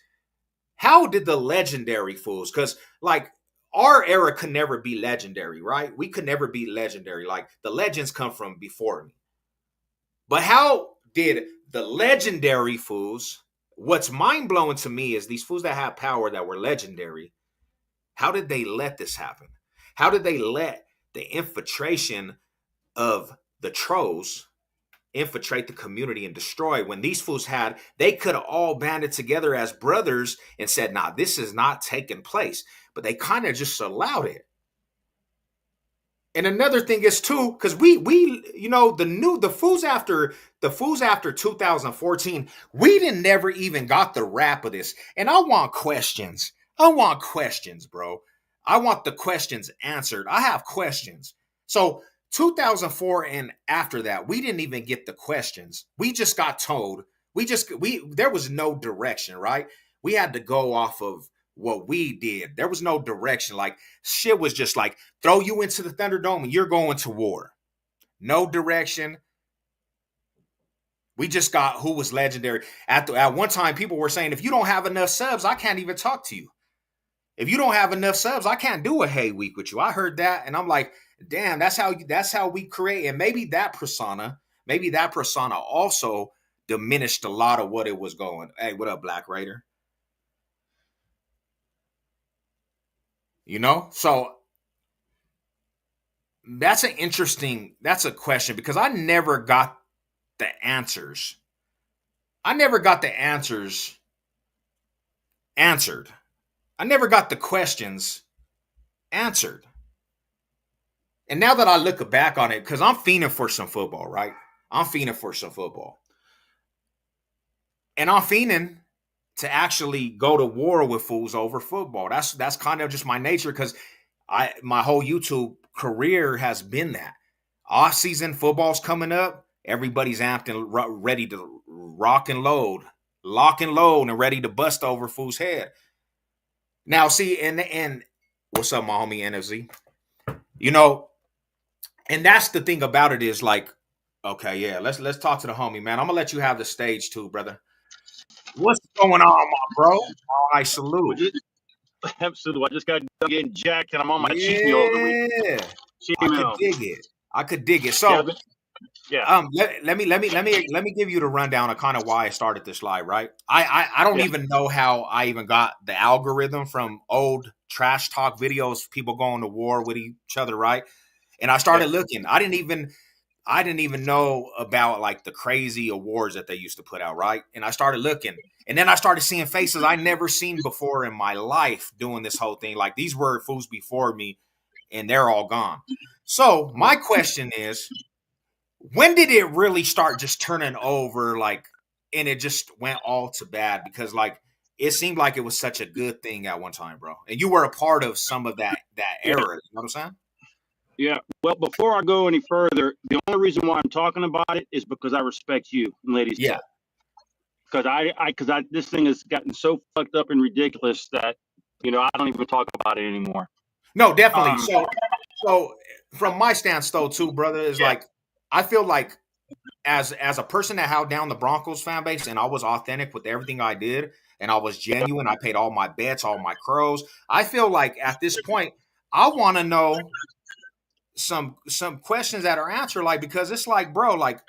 [SPEAKER 1] How did the legendary fools? Because like our era could never be legendary, right? We could never be legendary. Like the legends come from before me. But how did the legendary fools? What's mind blowing to me is these fools that have power that were legendary. How did they let this happen? How did they let the infiltration of the trolls infiltrate the community and destroy. When these fools they could have all banded together as brothers and said, nah, this is not taking place. But they kind of just allowed it. And another thing is too, because we the fools after 2014, we didn't never even got the rap of this. And I want questions. Bro. I want the questions answered. I have questions. So 2004 and after that, we didn't even get the questions. We just got told. There was no direction, right? We had to go off of what we did. There was no direction. Like, shit was just like, throw you into the Thunderdome and you're going to war. No direction. We just got who was legendary. At one time, people were saying, if you don't have enough subs, I can't even talk to you. If you don't have enough subs, I can't do a Hey Week with you. I heard that, and I'm like, damn, that's how we create. And maybe that persona also diminished a lot of what it was going. Hey, what up, Black Raider? So that's a question, because I never got the answers. Answered. I never got the questions answered. And now that I look back on it, because I'm fiending for some football, right? I'm fiending for some football. And I'm fiending to actually go to war with fools over football. That's kind of just my nature, because my whole YouTube career has been that. Off season football's coming up. Everybody's amped and ready to lock and load, and ready to bust over fools' head. Now, see, and what's up, my homie NFZ? And that's the thing about it is, like, okay, yeah, let's talk to the homie, man. I'm gonna let you have the stage too, brother. What's going on, my bro? I salute.
[SPEAKER 2] Absolutely. I just got getting jacked and I'm on my cheat meal of the week.
[SPEAKER 1] I could dig it. So let me give you the rundown of kind of why I started this live, right? I don't even know how I even got the algorithm from old trash talk videos, people going to war with each other, right? And I started looking. I didn't even know about like the crazy awards that they used to put out, right? And I started looking, and then I started seeing faces I never seen before in my life doing this whole thing. Like, these were fools before me, and they're all gone. So my question is, when did it really start just turning over, like, and it just went all to bad? Because, like, it seemed like it was such a good thing at one time, bro. And you were a part of some of that era. You know what I'm saying?
[SPEAKER 2] Yeah. Well, before I go any further, the only reason why I'm talking about it is because I respect you, ladies.
[SPEAKER 1] Yeah.
[SPEAKER 2] Because this thing has gotten so fucked up and ridiculous that, I don't even talk about it anymore.
[SPEAKER 1] No, definitely. So from my stance though, too, brother, is like, I feel like as a person that held down the Broncos fan base, and I was authentic with everything I did, and I was genuine, I paid all my bets, all my crows. I feel like at this point, I want to know some questions that are answered, like, because it's like, bro, like,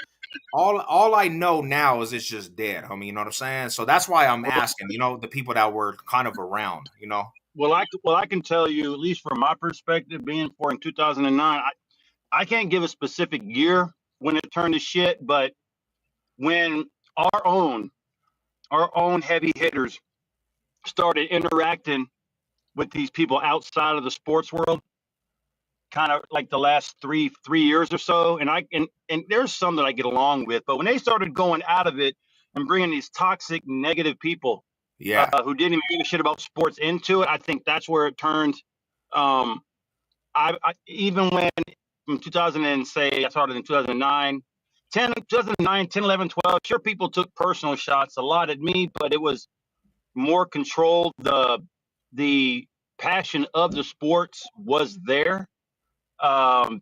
[SPEAKER 1] all I know now is it's just dead, homie. You know what I'm saying? So that's why I'm asking, the people that were kind of around,
[SPEAKER 2] Well, I can tell you, at least from my perspective, being in 2009, I can't give a specific year when it turned to shit, but when our own heavy hitters started interacting with these people outside of the sports world, kind of like the last three years or so, and there's some that I get along with, but when they started going out of it and bringing these toxic, negative people, who didn't even give a shit about sports into it, I think that's where it turned. I even when from 2000 and say I started in 2009, 10, 11, 12, sure, people took personal shots a lot at me, but it was more controlled. The passion of the sports was there.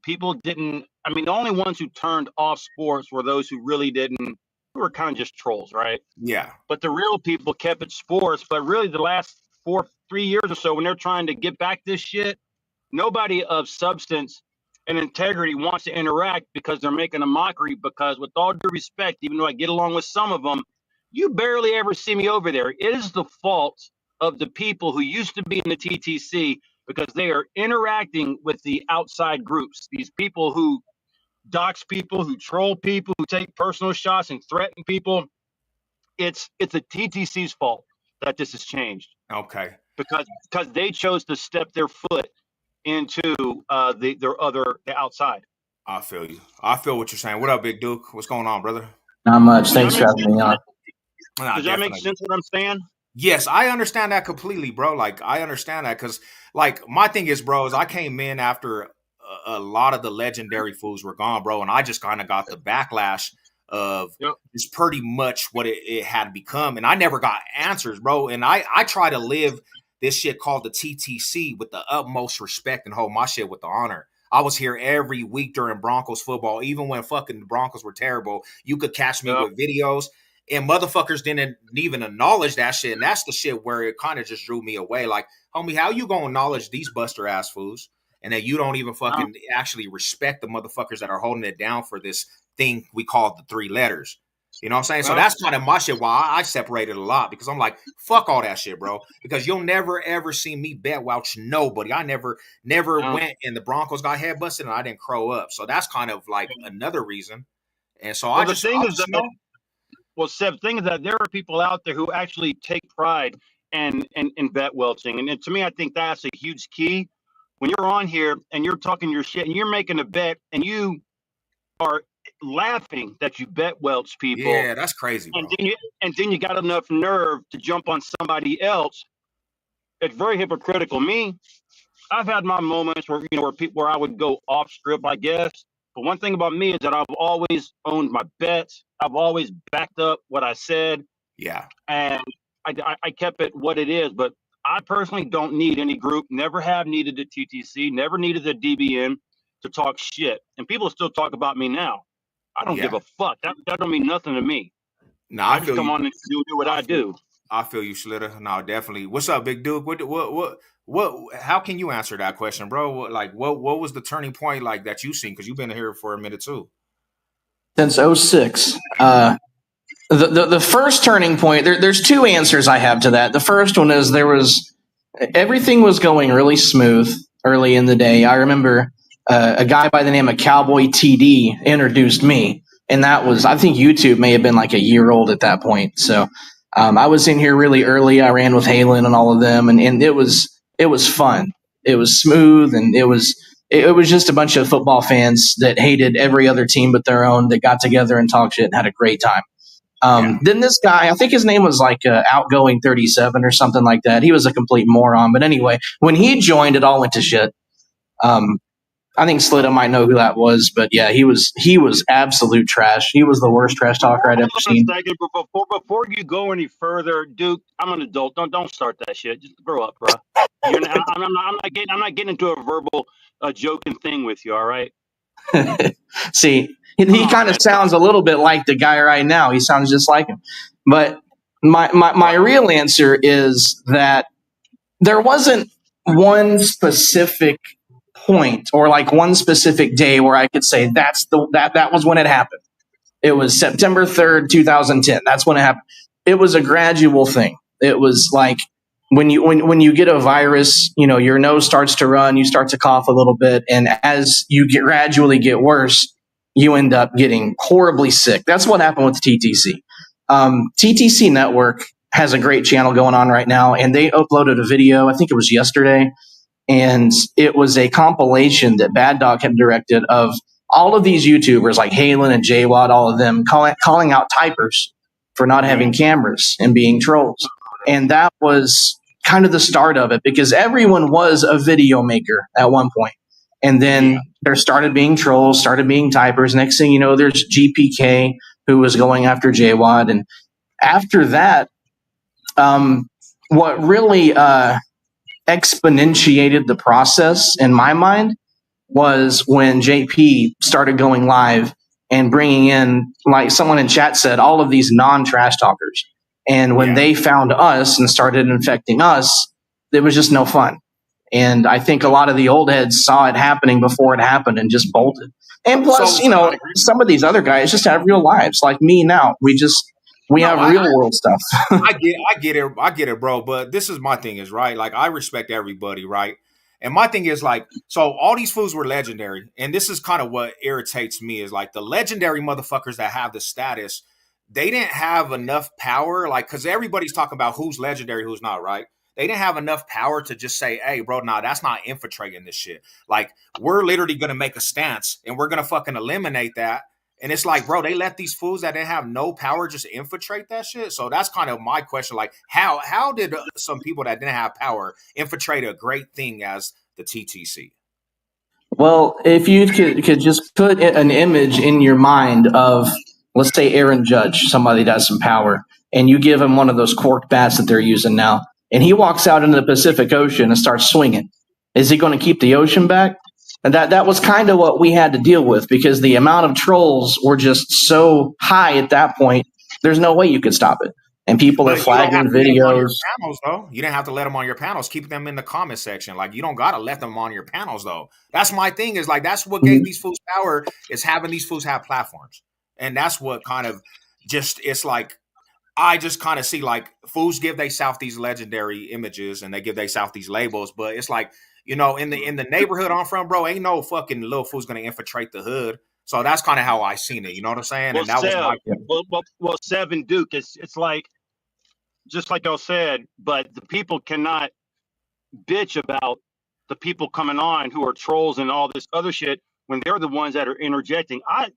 [SPEAKER 2] People didn't, the only ones who turned off sports were those who really didn't, who were kind of just trolls, right?
[SPEAKER 1] Yeah.
[SPEAKER 2] But the real people kept it sports. But really the last 3 years or so, when they're trying to get back this shit, nobody of substance and integrity wants to interact because they're making a mockery. Because with all due respect, even though I get along with some of them, you barely ever see me over there. It is the fault of the people who used to be in the TTC because they are interacting with the outside groups, these people who dox people, who troll people, who take personal shots and threaten people. It's a TTC's fault that this has changed.
[SPEAKER 1] Okay.
[SPEAKER 2] Because they chose to step their foot into the outside.
[SPEAKER 1] I feel you. I feel what you're saying. What up, Big Duke? What's going on, brother?
[SPEAKER 3] Not much. Thanks for having me on.
[SPEAKER 2] Does that make sense what I'm saying?
[SPEAKER 1] Yes, I understand that completely, bro. Like, I understand that because, like, my thing is, bro, is I came in after a lot of the legendary fools were gone, bro, and I just kind of got the backlash of it's pretty much what it had become, and I never got answers, bro. And I try to live this shit called the TTC with the utmost respect and hold my shit with the honor. I was here every week during Broncos football, even when fucking the Broncos were terrible. You could catch me with videos. And motherfuckers didn't even acknowledge that shit. And that's the shit where it kind of just drew me away. Like, homie, how you gonna acknowledge these buster ass fools and that you don't even fucking actually respect the motherfuckers that are holding it down for this thing we call the 3 letters? You know what I'm saying? So that's kind of my shit why I separated a lot, because I'm like, fuck all that shit, bro. Because you'll never ever see me bet vouch nobody. I never went and the Broncos got head busted and I didn't crow up. So that's kind of like another reason. And so
[SPEAKER 2] Well, Seb, the thing is that there are people out there who actually take pride in bet welching. And to me, I think that's a huge key. When you're on here and you're talking your shit and you're making a bet and you are laughing that you bet welch people.
[SPEAKER 1] Yeah, that's crazy, bro.
[SPEAKER 2] And then you got enough nerve to jump on somebody else. It's very hypocritical. Me, I've had my moments where, where I would go off strip, I guess. But one thing about me is that I've always owned my bets. I've always backed up what I said.
[SPEAKER 1] Yeah.
[SPEAKER 2] And I kept it what it is. But I personally don't need any group, never have needed the TTC, never needed the DBN to talk shit. And people still talk about me now. I don't give a fuck. That don't mean nothing to me.
[SPEAKER 1] No,
[SPEAKER 2] I just come on and do what I do.
[SPEAKER 1] I feel you, Schlitter. No, definitely. What's up, Big Duke? What? How can you answer that question, bro? What was the turning point like that you seen? Because you've been here for a minute too.
[SPEAKER 3] Since 06. The first turning point. There's 2 answers I have to that. The first one is everything was going really smooth early in the day. I remember a guy by the name of Cowboy TD introduced me, and that was, I think YouTube may have been like a year old at that point. So I was in here really early. I ran with Halen and all of them, and it was fun. It was smooth, and it was just a bunch of football fans that hated every other team but their own that got together and talked shit and had a great time. Then this guy, I think his name was like Outgoing 37 or something like that. He was a complete moron. But anyway, when he joined, it all went to shit. I think Slitta might know who that was, but yeah, he was absolute trash. He was the worst trash talker I'd ever seen.
[SPEAKER 2] Before you go any further, Duke, I'm an adult. Don't start that shit. Just grow up, bro. I'm not getting into a verbal joking thing with you. All right.
[SPEAKER 3] See, he kind of sounds a little bit like the guy right now. He sounds just like him. But my real answer is that there wasn't one specific point or like one specific day where I could say that was when it happened. It was September 3rd, 2010. That's when it happened. It was a gradual thing. It was like when you get a virus, your nose starts to run, you start to cough a little bit, and as you gradually get worse, you end up getting horribly sick. That's what happened with the TTC. TTC Network has a great channel going on right now, and they uploaded a video, I think it was yesterday, and it was a compilation that Bad Dog had directed of all of these YouTubers like Halen and JWAD, all of them calling out typers for not having cameras and being trolls. And that was kind of the start of it, because everyone was a video maker at one point. And then there started being trolls, started being typers. Next thing you know, there's GPK who was going after JWAD. And after that, what really exponentiated the process in my mind was when JP started going live and bringing in, like someone in chat said, all of these non-trash talkers. And when they found us and started infecting us, it was just no fun. And I think a lot of the old heads saw it happening before it happened and just bolted. And plus, some of these other guys just have real lives like me now. We have real world stuff.
[SPEAKER 1] I get it, bro. But this is my thing is, right? Like, I respect everybody, right? And my thing is like, so all these fools were legendary, and this is kind of what irritates me is like the legendary motherfuckers that have the status, they didn't have enough power, like because everybody's talking about who's legendary, who's not, right? They didn't have enough power to just say, "Hey, bro, nah, that's not infiltrating this shit." Like we're literally gonna make a stance, and we're gonna fucking eliminate that. And it's like, bro, they let these fools that didn't have no power just infiltrate that shit. So that's kind of my question. Like, how did some people that didn't have power infiltrate a great thing as the TTC?
[SPEAKER 3] Well, if you could just put an image in your mind of, let's say, Aaron Judge, somebody that has some power, and you give him one of those cork bats that they're using now, and he walks out into the Pacific Ocean and starts swinging. Is he going to keep the ocean back? And that was kind of what we had to deal with, because the amount of trolls were just so high at that point. There's no way you could stop it. And people are
[SPEAKER 1] But you don't have
[SPEAKER 3] flagging
[SPEAKER 1] to let them on your
[SPEAKER 3] videos.
[SPEAKER 1] panels, though. You didn't have to let them on your panels. Keep them in the comment section. Like, you don't got to let them on your panels, though. That's my thing is like, that's what gave these fools power, is having these fools have platforms. And that's what kind of just, it's like, I just kind of see like fools give they South these legendary images and they give they South these labels, but it's like, you know, in the neighborhood I'm from, bro, ain't no fucking little fool's gonna infiltrate the hood. So that's kind of how I seen it. You know what I'm saying?
[SPEAKER 2] Well,
[SPEAKER 1] And that was my
[SPEAKER 2] Seb, Seb and Duke, it's like, just like I said, but the people cannot bitch about the people coming on who are trolls and all this other shit when they're the ones that are interjecting. I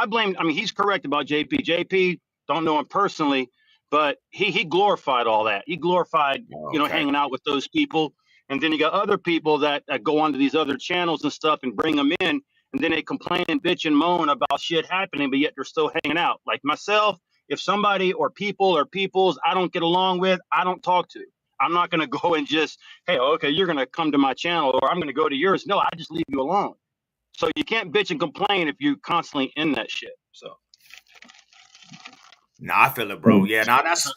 [SPEAKER 2] blame. I mean, he's correct about JP. JP, don't know him personally, but he glorified all that. He glorified hanging out with those people. And then you got other people that go onto these other channels and stuff and bring them in, and then they complain and bitch and moan about shit happening, but yet they're still hanging out. Like myself, if somebody or peoples I don't get along with, I don't talk to. I'm not going to go and just, hey, okay, you're going to come to my channel or I'm going to go to yours. No, I just leave you alone. So you can't bitch and complain if you're constantly in that shit. So.
[SPEAKER 1] Nah, I feel it, bro. Yeah, nah, that's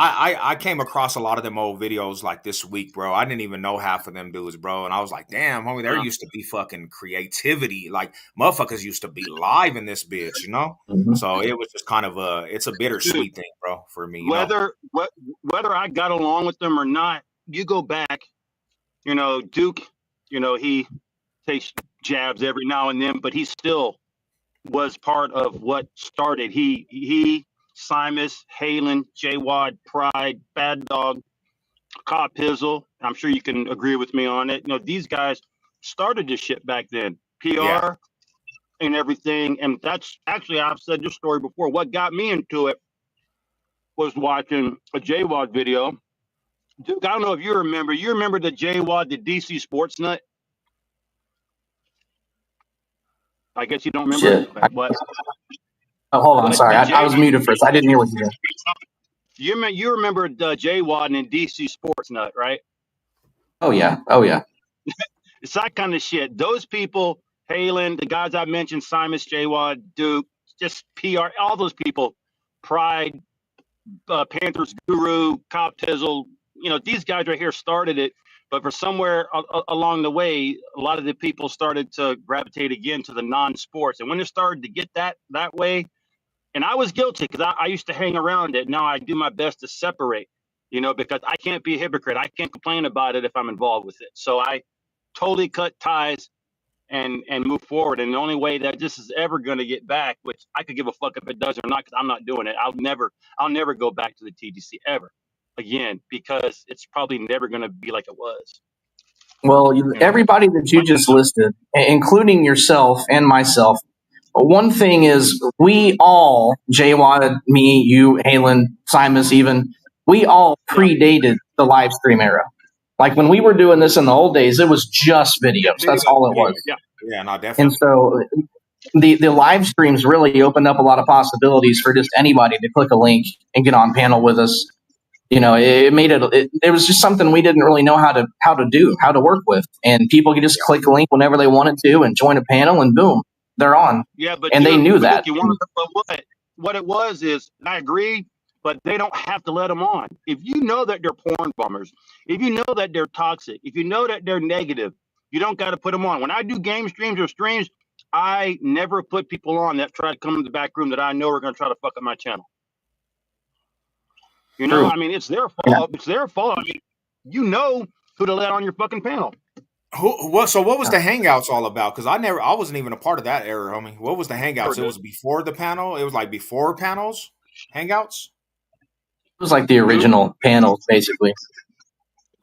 [SPEAKER 1] I came across a lot of them old videos like this week, bro. I didn't even know half of them dudes, bro. And I was like, damn, homie, there used to be fucking creativity. Like motherfuckers used to be live in this bitch, you know? So it was just kind of it's a bittersweet thing, bro, for me.
[SPEAKER 2] Whether I got along with them or not, you go back, Duke, he takes jabs every now and then, but he still was part of what started. He Simus, Halen, J-Wad, Pride, Bad Dog, Cop Pizzle. I'm sure you can agree with me on it. These guys started this shit back then. PR and everything. And that's actually, I've said this story before. What got me into it was watching a J-Wad video. Duke, I don't know if you remember. You remember the J-Wad, the DC Sports Nut? I guess you don't remember.
[SPEAKER 3] Shit. What? Oh, hold on. Sorry. I was muted first. I didn't hear what you said.
[SPEAKER 2] You remember the J-Wad and DC Sports Nut, right?
[SPEAKER 3] Oh, yeah.
[SPEAKER 2] It's that kind of shit. Those people, Halen, the guys I mentioned, Simus, J-Wad, Duke, just PR, all those people, Pride, Panthers Guru, Cop Tizzle, these guys right here started it. But for somewhere along the way, a lot of the people started to gravitate again to the non-sports. And when it started to get that way, and I was guilty because I used to hang around it. Now I do my best to separate, because I can't be a hypocrite. I can't complain about it if I'm involved with it. So I totally cut ties and move forward. And the only way that this is ever going to get back, which I could give a fuck if it does or not, because I'm not doing it. I'll never go back to the TDC ever again, because it's probably never going to be like it was.
[SPEAKER 3] Well, everybody that you just listed, including yourself and myself, one thing is we all, J-Wad, me, you, Halen, Simus even, we all predated the live stream era. Like when we were doing this in the old days, it was just videos. That's all it was.
[SPEAKER 1] Yeah, no, definitely.
[SPEAKER 3] And so the live streams really opened up a lot of possibilities for just anybody to click a link and get on panel with us. It made it was just something we didn't really know how to work with. And people could just click a link whenever they wanted to and join a panel and boom, they're on.
[SPEAKER 2] Yeah, but
[SPEAKER 3] they knew that.
[SPEAKER 2] What it was is, I agree, but they don't have to let them on. If you know that they're porn bombers, if you know that they're toxic, if you know that they're negative, you don't got to put them on. When I do game streams or streams, I never put people on that try to come in the back room that I know are going to try to fuck up my channel.
[SPEAKER 3] True.
[SPEAKER 2] I mean, it's their fault. Yeah. It's their fault. I mean, you know who to let on your fucking panel.
[SPEAKER 1] So what was the Hangouts all about? Because I wasn't even a part of that era, homie. What was the Hangouts? It was before the panel. It was like before panels, Hangouts.
[SPEAKER 3] It was like the original panels, basically.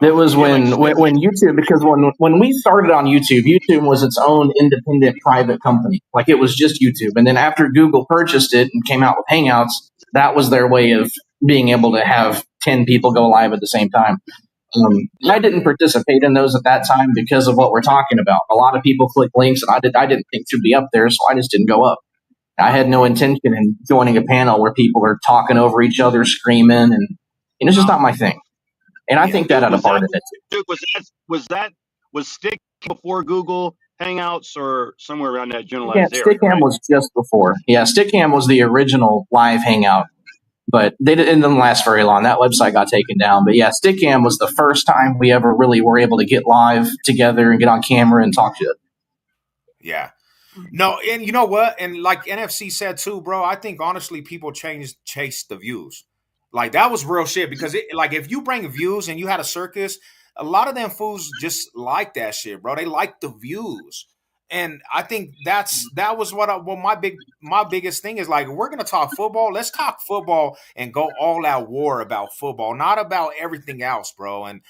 [SPEAKER 3] It was when YouTube, because when we started on YouTube was its own independent private company. Like, it was just YouTube. And then after Google purchased it and came out with Hangouts, that was their way of being able to have 10 people go live at the same time. I didn't participate in those at that time because of what we're talking about. A lot of people click links, and I didn't think to be up there, so I just didn't go up. I had no intention in joining a panel where people are talking over each other, screaming, and it's just not my thing. And I think that had a part in it too.
[SPEAKER 2] Dude, was Stick before Google Hangouts or somewhere around that generalized
[SPEAKER 3] area? Yeah, Stickam was just before. Yeah, Stickam was the original live Hangout, but it didn't last very long. That website got taken down. But yeah, Stickam was the first time we ever really were able to get live together and get on camera and talk shit.
[SPEAKER 1] Yeah. No, and you know what? And like NFC said too, bro, I think honestly people chase the views. Like, that was real shit, because if you bring views and you had a circus, a lot of them fools just like that shit, bro. They like the views. And I think that was what my biggest thing is. Like, we're gonna talk football. Let's talk football and go all out war about football, not about everything else, bro. And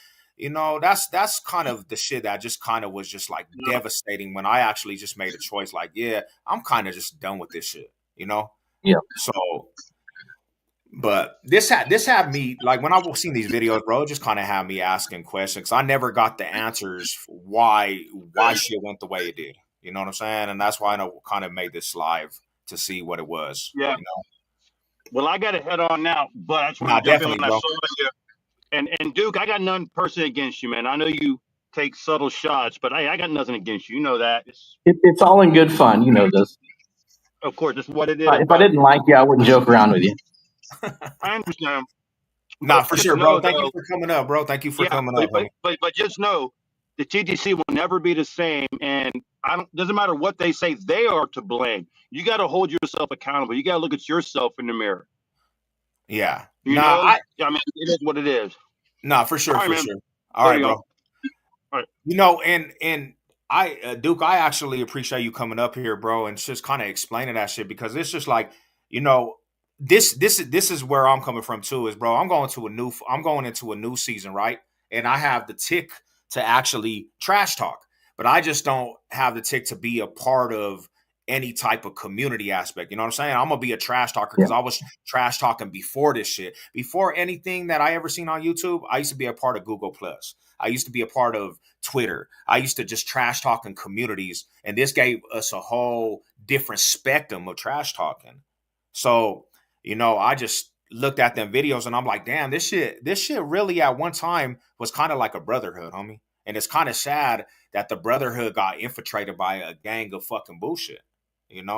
[SPEAKER 1] that's kind of the shit that just kind of was just like devastating when I actually just made a choice. Like, yeah, I'm kind of just done with this shit,
[SPEAKER 3] Yeah.
[SPEAKER 1] So, but this had me, like, when I was seeing these videos, bro, it just kind of had me asking questions. I never got the answers why shit went the way it did. You know what I'm saying? And that's why I kind of made this live to see what it was.
[SPEAKER 2] Yeah. Well, I got to head on now, but I just want to
[SPEAKER 1] jump in when I saw
[SPEAKER 2] you. And Duke, I got nothing personally against you, man. I know you take subtle shots, but I got nothing against you. You know that.
[SPEAKER 3] It's all in good fun. You know this.
[SPEAKER 2] Of course, it's what it is.
[SPEAKER 3] If I didn't like you, I wouldn't joke around with you.
[SPEAKER 2] I understand.
[SPEAKER 1] Nah, for sure, bro. Thank you for coming up, bro. Thank you for coming up.
[SPEAKER 2] But just know, the TTC will never be the same, and doesn't matter what they say, they are to blame. You got to hold yourself accountable. You got to look at yourself in the mirror.
[SPEAKER 1] Yeah.
[SPEAKER 2] I mean, it is what it is.
[SPEAKER 1] Nah, for sure, sure. All right, bro.
[SPEAKER 2] All right.
[SPEAKER 1] And Duke, I actually appreciate you coming up here, bro, and just kind of explaining that shit, because it's just like, this is where I'm coming from too, is, bro, I'm going into a new season, right? And I have the tick to actually trash talk, but I just don't have the tick to be a part of any type of community aspect. You know what I'm saying? I'm gonna be a trash talker because I was trash talking before this shit. Before anything that I ever seen on YouTube, I used to be a part of Google Plus. I used to be a part of Twitter. I used to just trash talking communities, and this gave us a whole different spectrum of trash talking. So, I just looked at them videos and I'm like, damn, this shit really at one time was kind of like a brotherhood, homie. And it's kind of sad that the brotherhood got infiltrated by a gang of fucking bullshit.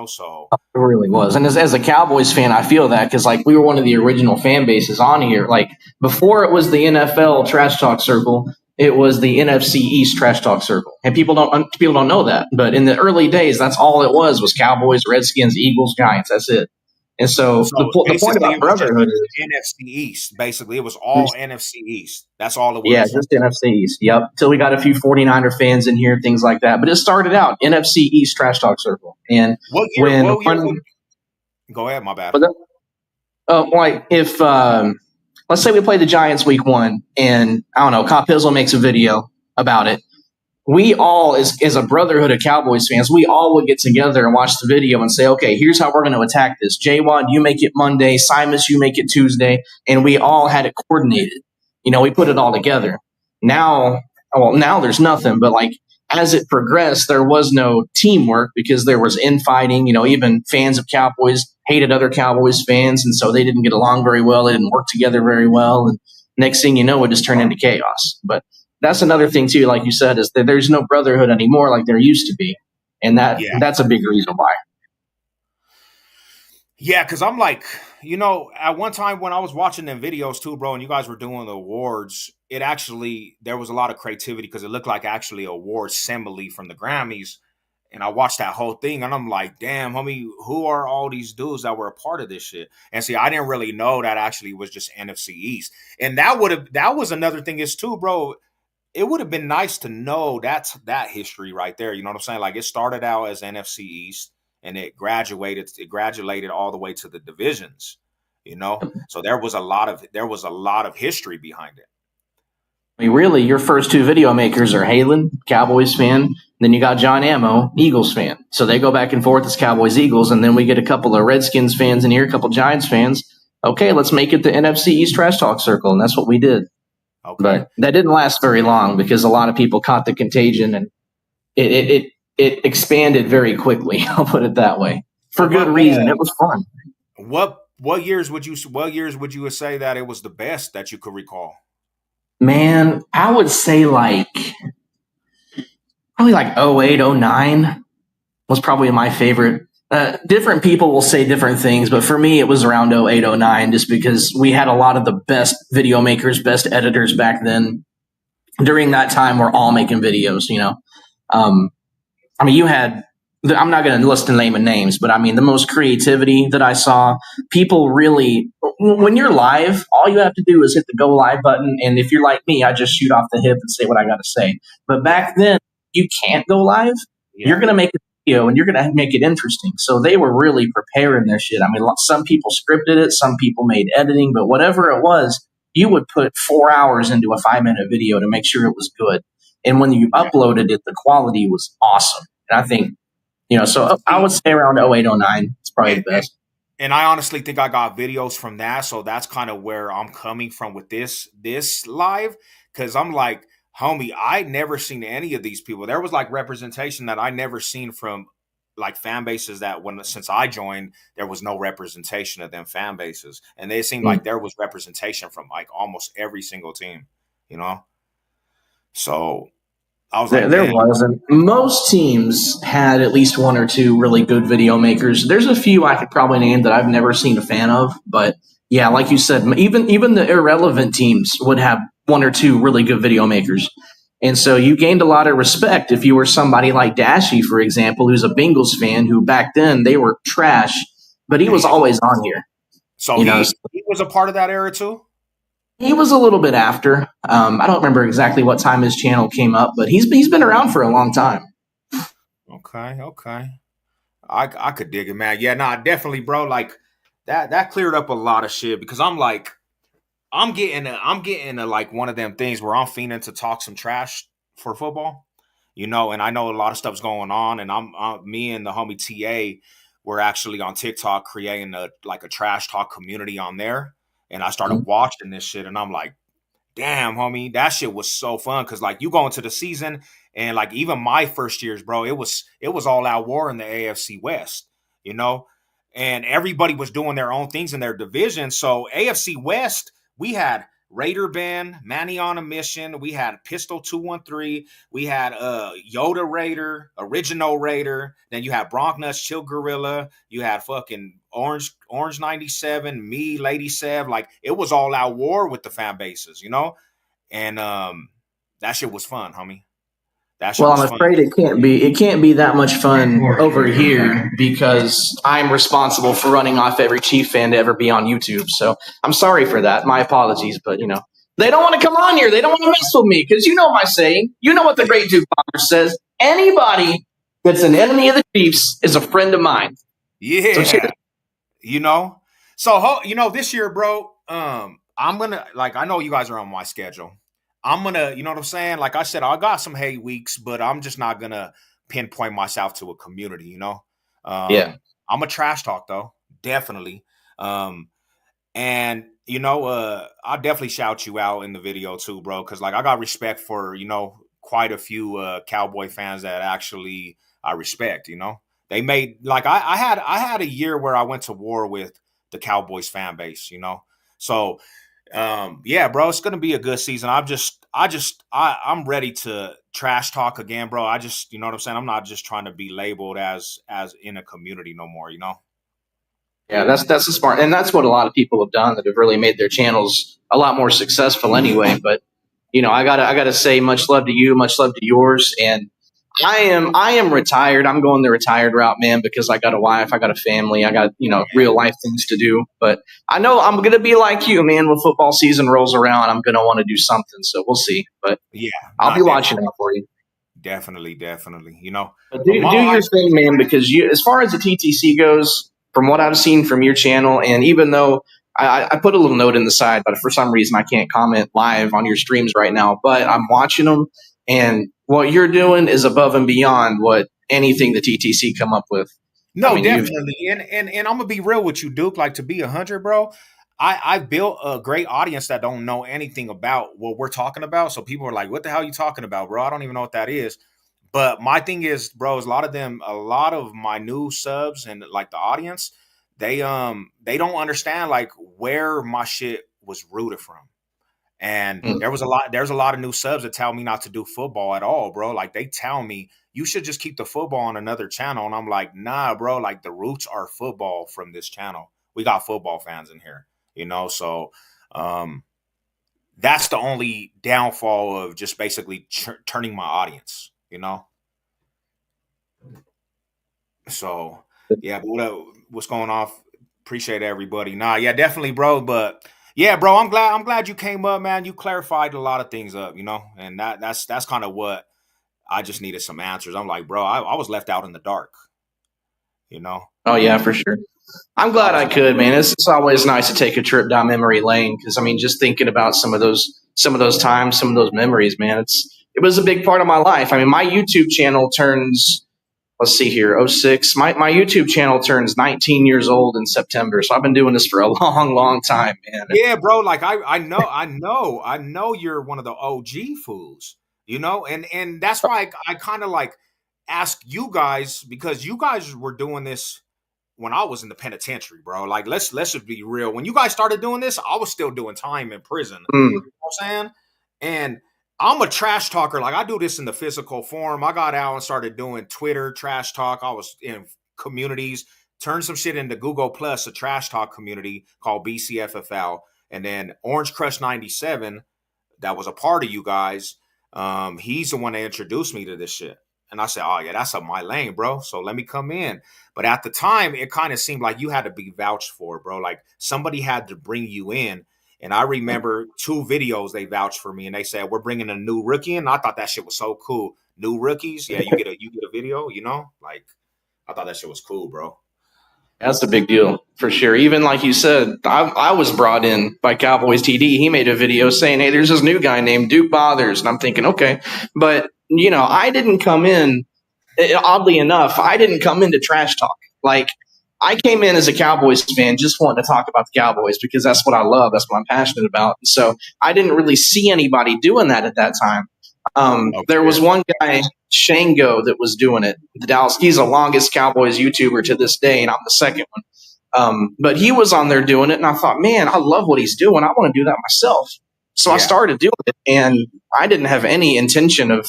[SPEAKER 1] So
[SPEAKER 3] it really was. And as a Cowboys fan, I feel that, because like we were one of the original fan bases on here. Like, before it was the NFL trash talk circle, it was the NFC East trash talk circle, and people don't know that. But in the early days, that's all it was Cowboys, Redskins, Eagles, Giants. That's it. And so the point about brotherhood is
[SPEAKER 1] NFC East. Basically, it was all NFC East. That's all it was.
[SPEAKER 3] Yeah, just NFC East. Yep. Till we got a few 49er fans in here, things like that. But it started out NFC East trash talk circle. And
[SPEAKER 1] what year? Go ahead, my bad.
[SPEAKER 3] Like, if let's say we play the Giants week 1, and I don't know, Cop Pizzle makes a video about it. We all, as a brotherhood of Cowboys fans, we all would get together and watch the video and say, okay, here's how we're going to attack this. J-Wad, you make it Monday. Simus, you make it Tuesday. And we all had it coordinated. We put it all together. Now there's nothing. But like, as it progressed, there was no teamwork because there was infighting. Even fans of Cowboys hated other Cowboys fans, and so they didn't get along very well. They didn't work together very well. And next thing you know, it just turned into chaos. But that's another thing too, like you said, is that there's no brotherhood anymore like there used to be. And that's a big reason why.
[SPEAKER 1] Yeah, because I'm like, at one time when I was watching them videos too, bro, and you guys were doing the awards, there was a lot of creativity because it looked like actually an award assembly from the Grammys. And I watched that whole thing and I'm like, damn, homie, who are all these dudes that were a part of this shit? And see, I didn't really know that actually was just NFC East. And that was another thing is too, bro. would have been nice to know that history right there. You know what I'm saying? Like it started out as NFC East and it graduated all the way to the divisions, you know? So there was a lot of history behind it.
[SPEAKER 3] I mean, really, your first two video makers are Halen, Cowboys fan. Then you got John Ammo, Eagles fan. So they go back and forth as Cowboys, Eagles. And then we get a couple of Redskins fans in here, a couple Giants fans. Okay, let's make it the NFC East Trash Talk Circle. And that's what we did. Okay. But that didn't last very long because a lot of people caught the contagion and it expanded very quickly. I'll put it that way. For good reason. It was fun.
[SPEAKER 1] What years would you say that it was the best that you could recall?
[SPEAKER 3] Man, I would say probably 08, 09 was probably my favorite. Different people will say different things, but for me, it was around 08, 09, just because we had a lot of the best video makers, best editors back then. During that time, we're all making videos, you know. I mean, you had, I'm not going to list the name of names, but I mean, the most creativity that I saw, people really, when you're live, all you have to do is hit the go live button. And if you're like me, I just shoot off the hip and say what I got to say. But back then, you can't go live. Yeah. You're going to make a video and you're going to make it interesting. So they were really preparing their shit. I mean, some people scripted it, some people made editing, but whatever it was, you would put 4 hours into a 5-minute video to make sure it was good. And when you uploaded it, the quality was awesome. And I think, you know, so I would say around 08, 09. It's probably the best.
[SPEAKER 1] And I honestly think I got videos from that. So that's kind of where I'm coming from with this live. Because I'm like, homie, I never seen any of these people. There was like representation that I never seen from like fan bases that since I joined, there was no representation of them fan bases. And they seemed like there was representation from like almost every single team, you know? So I was like,
[SPEAKER 3] there wasn't. Most teams had at least one or two really good video makers. There's a few I could probably name that I've never seen a fan of, but yeah, like you said, even the irrelevant teams would have one or two really good video makers. And so you gained a lot of respect if you were somebody like Dashy, for example, who's a Bengals fan who back then they were trash, but he was always on here.
[SPEAKER 1] So he was a part of that era too?
[SPEAKER 3] He was a little bit after. I don't remember exactly what time his channel came up, but he's been around for a long time.
[SPEAKER 1] Okay. I could dig it, man. Yeah, nah, definitely, bro. Like that cleared up a lot of shit because I'm like, I'm getting to like one of them things where I'm fiending to talk some trash for football, you know, and I know a lot of stuff's going on, and me and the homie TA, we're actually on TikTok creating a trash talk community on there. And I started watching this shit, and I'm like, damn, homie, that shit was so fun. Cause like you go into the season and like even my first years, bro, it was all out war in the AFC West, you know, and everybody was doing their own things in their division. So AFC West, we had Raider Band, Manny on a Mission. We had Pistol 213. We had Yoda Raider, Original Raider. Then you had Bronc Nuts, Chill Gorilla. You had fucking Orange 97, me, Lady Sev. Like it was all out war with the fan bases, you know? And that shit was fun, homie.
[SPEAKER 3] Well, I'm afraid it can't be that much fun over here because I'm responsible for running off every Chief fan to ever be on YouTube. So I'm sorry for that. My apologies, but you know, they don't want to come on here. They don't want to mess with me because you know my saying. You know what the Great Duke Bomber says. Anybody that's an enemy of the Chiefs is a friend of mine.
[SPEAKER 1] Yeah. So, you know, so, you know, this year, bro, I'm going to, like, I know you guys are on my schedule. I'm going to, you know what I'm saying? Like I said, I got some hate weeks, but I'm just not going to pinpoint myself to a community, you know?
[SPEAKER 3] Yeah.
[SPEAKER 1] I'm a trash talk, though. Definitely. And, you know, I'll definitely shout you out in the video, too, bro, because, like, I got respect for, you know, quite a few Cowboy fans that actually I respect, you know? They made, like, I had a year where I went to war with the Cowboys fan base, you know? So, yeah, bro, it's gonna be a good season. I'm ready to trash talk again, bro. You know what I'm saying? I'm not just trying to be labeled as in a community no more, you know?
[SPEAKER 3] Yeah, that's the smart, and that's what a lot of people have done that have really made their channels a lot more successful anyway. But you know, I gotta say, much love to you, much love to yours, and I am retired. I'm going the retired route, man, because I got a wife, I got a family, I got, real life things to do. But I know I'm gonna be like you, man. When football season rolls around, I'm gonna want to do something. So we'll see. But
[SPEAKER 1] Yeah,
[SPEAKER 3] I'll be
[SPEAKER 1] not
[SPEAKER 3] watching
[SPEAKER 1] definitely,
[SPEAKER 3] out for you.
[SPEAKER 1] definitely.
[SPEAKER 3] But
[SPEAKER 1] But
[SPEAKER 3] do
[SPEAKER 1] my
[SPEAKER 3] your thing, man, because as far as the TTC goes, from what I've seen from your channel, and even though I put a little note in the side, but for some reason I can't comment live on your streams right now, but I'm watching them, and what you're doing is above and beyond what anything the TTC come up with. I
[SPEAKER 1] No,
[SPEAKER 3] mean, you've
[SPEAKER 1] definitely. And I'm gonna be real with you, Duke. Like, to be 100, bro. I built a great audience that don't know anything about what we're talking about. So people are like, "What the hell are you talking about, bro? I don't even know what that is." But my thing is, bro, is a lot of my new subs and like the audience, they don't understand like where my shit was rooted from. And
[SPEAKER 3] mm,
[SPEAKER 1] there's a lot of new subs that tell me not to do football at all, bro. Like, they tell me you should just keep the football on another channel. And I'm like, nah, bro, like the roots are football from this channel. We got football fans in here, so um that's the only downfall of just basically turning my audience. So yeah, but what's going on? Appreciate everybody. Nah, yeah, definitely, bro. But yeah, bro, I'm glad you came up, man. You clarified a lot of things up, and that's kind of what I just needed some answers. I'm like, bro, I was left out in the dark, you know.
[SPEAKER 3] oh yeah, for sure. I'm
[SPEAKER 1] I
[SPEAKER 3] glad
[SPEAKER 1] was
[SPEAKER 3] I could, man. It's always nice to take a trip down memory lane because I mean, just thinking about some of those times, some of those memories, man. It was a big part of my life. I mean, my YouTube channel turns, let's see here, '06. My YouTube channel turns 19 years old in September, so I've been doing this for a long, long time, man.
[SPEAKER 1] Yeah, bro. Like, I know you're one of the OG fools, and that's why I kind of like ask you guys, because you guys were doing this when I was in the penitentiary, bro. Like, let's just be real. When you guys started doing this, I was still doing time in prison.
[SPEAKER 3] Mm,
[SPEAKER 1] What I'm saying? And I'm a trash talker. Like, I do this in the physical form. I got out and started doing Twitter trash talk. I was in communities, turned some shit into Google Plus, a trash talk community called BCFFL. And then Orange Crush 97, that was a part of you guys. He's the one that introduced me to this shit. And I said, oh, yeah, that's up my lane, bro. So let me come in. But at the time, it kind of seemed like you had to be vouched for, bro. Like, somebody had to bring you in. And I remember 2 videos they vouched for me, and they said, we're bringing a new rookie in. And I thought that shit was so cool. New rookies, yeah, you get a video. Like, I thought that shit was cool, bro.
[SPEAKER 3] that's a big deal for sure. Even like you said, I was brought in by Cowboys TD. He made a video saying, "Hey, there's this new guy named Duke Bothers," and I'm thinking, okay, but I didn't come in. Oddly enough, I didn't come into trash talk. Like, I came in as a Cowboys fan, just wanting to talk about the Cowboys because that's what I love. That's what I'm passionate about. So I didn't really see anybody doing that at that time. There
[SPEAKER 1] Okay.
[SPEAKER 3] was one guy, Shango, that was doing it. The Dallas, he's the longest Cowboys YouTuber to this day, and I'm the second one. But he was on there doing it, and I thought, man, I love what he's doing. I want to do that myself. So I
[SPEAKER 1] Yeah.
[SPEAKER 3] started doing it, and I didn't have any intention of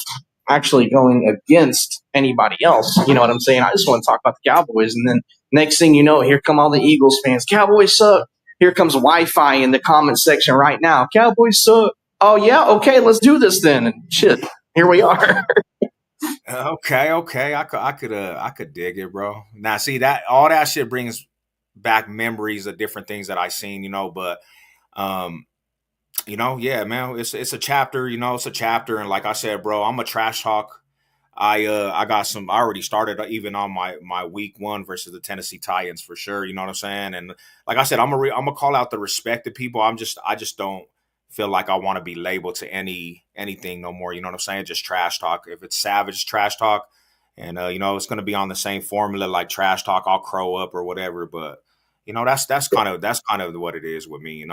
[SPEAKER 3] actually going against anybody else. You know what I'm saying? I just want to talk about the Cowboys. And then next thing you know, here come all the Eagles fans. Cowboys suck. Here comes Wi-Fi in the comment section right now. Cowboys suck. Oh yeah, okay, let's do this then. And shit, here we are.
[SPEAKER 1] Okay. I could dig it, bro. Now, see, that all that shit brings back memories of different things that I seen. But um, yeah, man, it's a chapter. It's a chapter, and like I said, bro, I'm a trash talk. I got some. I already started even on my week 1 versus the Tennessee Titans for sure. You know what I'm saying? And like I said, I'm gonna call out the respected people. I just don't feel like I want to be labeled to anything no more. You know what I'm saying? Just trash talk. If it's savage trash talk, and it's gonna be on the same formula like trash talk, I'll crow up or whatever. But that's kind of what it is with me.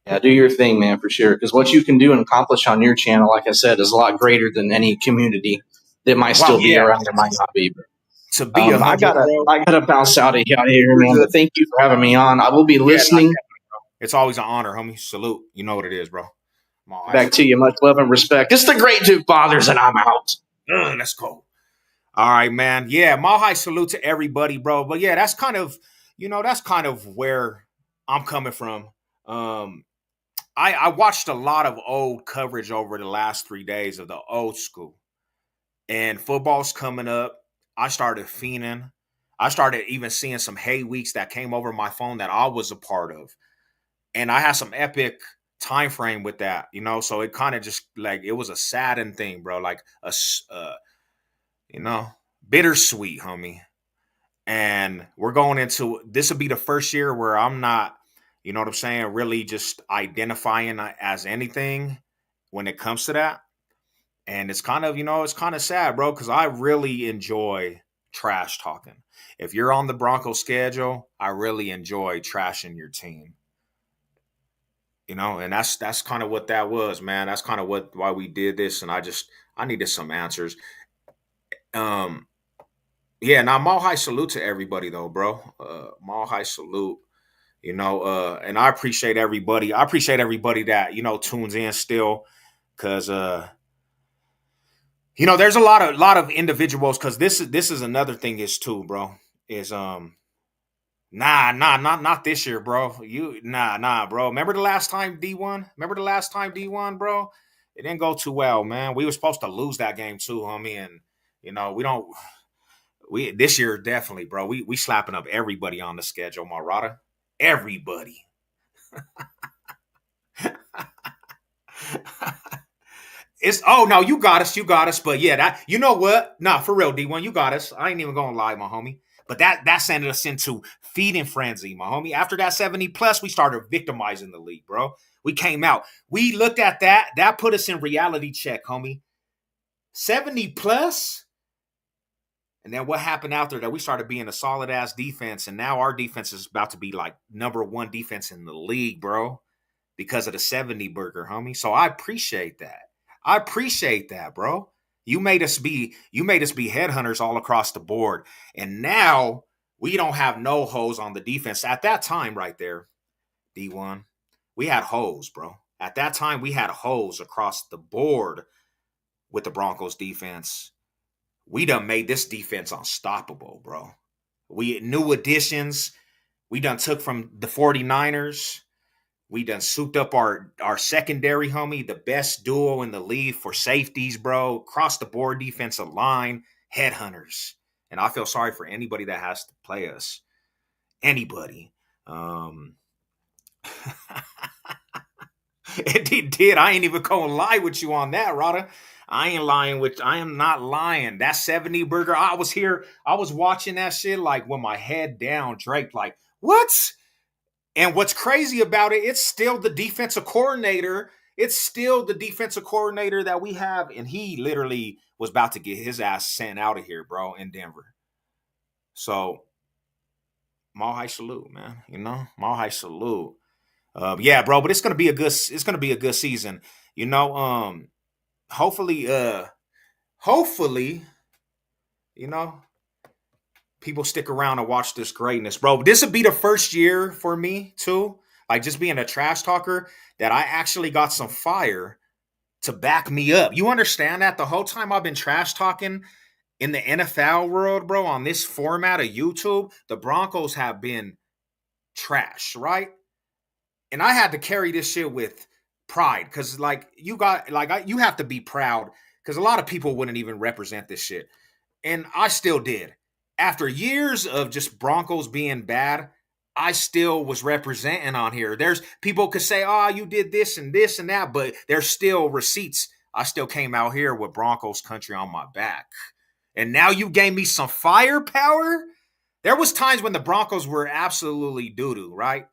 [SPEAKER 3] Yeah, do your thing, man, for sure. Because what you can do and accomplish on your channel, like I said, is a lot greater than any community that might
[SPEAKER 1] Wow,
[SPEAKER 3] still be
[SPEAKER 1] yeah.
[SPEAKER 3] around or might not be.
[SPEAKER 1] To be a
[SPEAKER 3] I
[SPEAKER 1] hundred,
[SPEAKER 3] gotta
[SPEAKER 1] bro.
[SPEAKER 3] I gotta bounce out of here,
[SPEAKER 1] You're
[SPEAKER 3] man.
[SPEAKER 1] good.
[SPEAKER 3] But thank you for having me on. I will be
[SPEAKER 1] Yeah, not
[SPEAKER 3] listening.
[SPEAKER 1] definitely, bro. It's always an honor, homie. Salute. You know what it is, bro. My high
[SPEAKER 3] Back to
[SPEAKER 1] salute.
[SPEAKER 3] you. Much love and respect. It's the great Duke Fathers, and I'm out.
[SPEAKER 1] Let's go. All right, man. Yeah, my high salute to everybody, bro. But yeah, that's kind of where I'm coming from. Um, I watched a lot of old coverage over the last 3 days of the old school. and football's coming up. I started fiending. I started even seeing some hay weeks that came over my phone that I was a part of, and I had some epic time frame with that, So it kind of just like it was a saddened thing, bro. Like you know, bittersweet, homie. And we're going into this will be the first year where I'm not, you know what I'm saying, really just identifying as anything when it comes to that. And it's kind of, it's kind of sad, bro, because I really enjoy trash talking. If you're on the Broncos schedule, I really enjoy trashing your team. And that's kind of what that was, man. That's kind of why we did this. And I needed some answers. Yeah, now mile high salute to everybody though, bro. Mile high salute. And I appreciate everybody. I appreciate everybody that, tunes in still. Cause there's a lot of individuals, because this is another thing is too, bro. Is not this year, bro. Bro. Remember the last time D1? Bro? It didn't go too well, man. We were supposed to lose that game too, homie. And we this year definitely, bro. We slapping up everybody on the schedule, Marada. Everybody. No, you got us. But yeah, that you know what? Nah, for real, D1, you got us. I ain't even gonna lie, my homie. But that sent us into feeding frenzy, my homie. After that 70 plus, we started victimizing the league, bro. We came out. We looked at that. That put us in reality check, homie. 70 plus. And then what happened out there that we started being a solid ass defense, and now our defense is about to be like number one defense in the league, bro, because of the 70 burger, homie. So I appreciate that, bro. You made us be headhunters all across the board, and now we don't have no hoes on the defense. At that time, right there, D1, we had hoes, bro. At that time, we had hoes across the board with the Broncos defense. We done made this defense unstoppable, bro. We new additions. We done took from the 49ers. We done souped up our secondary, homie. The best duo in the league for safeties, bro. Across the board defensive line. Headhunters. And I feel sorry for anybody that has to play us. Anybody. It did. I ain't even gonna lie with you on that, Rada. I am not lying. That 70 burger, I was watching that shit like with my head down, draped, like, what? And what's crazy about it, it's still the defensive coordinator. It's still the defensive coordinator that we have, and he literally was about to get his ass sent out of here, bro, in Denver. So, Mile High salute, man. Mile High salute. Yeah, bro, but it's gonna be a good season. Hopefully, people stick around and watch this greatness, bro. This would be the first year for me too, like just being a trash talker, that I actually got some fire to back me up. You understand that? The whole time I've been trash talking in the NFL world, bro, on this format of YouTube, the Broncos have been trash, right? And I had to carry this shit with pride, because you have to be proud, because a lot of people wouldn't even represent this shit, and I still did. After years of just Broncos being bad, I still was representing on here. There's people could say, "Oh, you did this and that," but there's still receipts. I still came out here with Broncos country on my back, and now you gave me some firepower. There was times when the Broncos were absolutely doo-doo, right?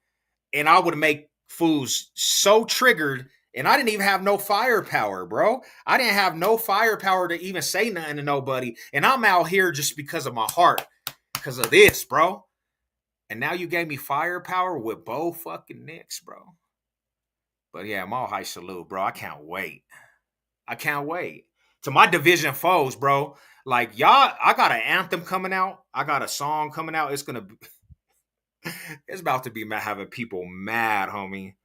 [SPEAKER 1] And I would make fools so triggered, and I didn't even have no firepower, bro. I didn't have no firepower to even say nothing to nobody. And I'm out here just because of my heart, because of this, bro. And now you gave me firepower with Bo fucking Nix, bro. But yeah, Mile High salute, bro. I can't wait. To my division foes, bro. Like, y'all, I got an anthem coming out. I got a song coming out. It's about to be having people mad, homie.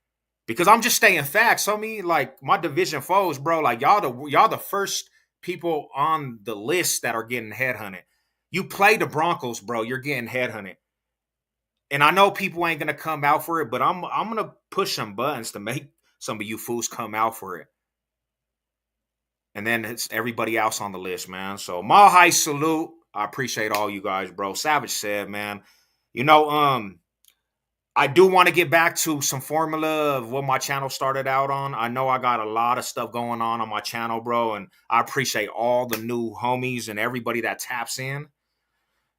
[SPEAKER 1] Because I'm just stating facts, homie. Like, my division foes, bro. Like, y'all the first people on the list that are getting headhunted. You play the Broncos, bro. You're getting headhunted. And I know people ain't gonna come out for it, but I'm gonna push some buttons to make some of you fools come out for it. and then it's everybody else on the list, man. So mile high salute. I appreciate all you guys, bro. Savage said, man, you know, I do want to get back to some formula of what my channel started out on. I know I got a lot of stuff going on my channel, bro, and I appreciate all the new homies and everybody that taps in,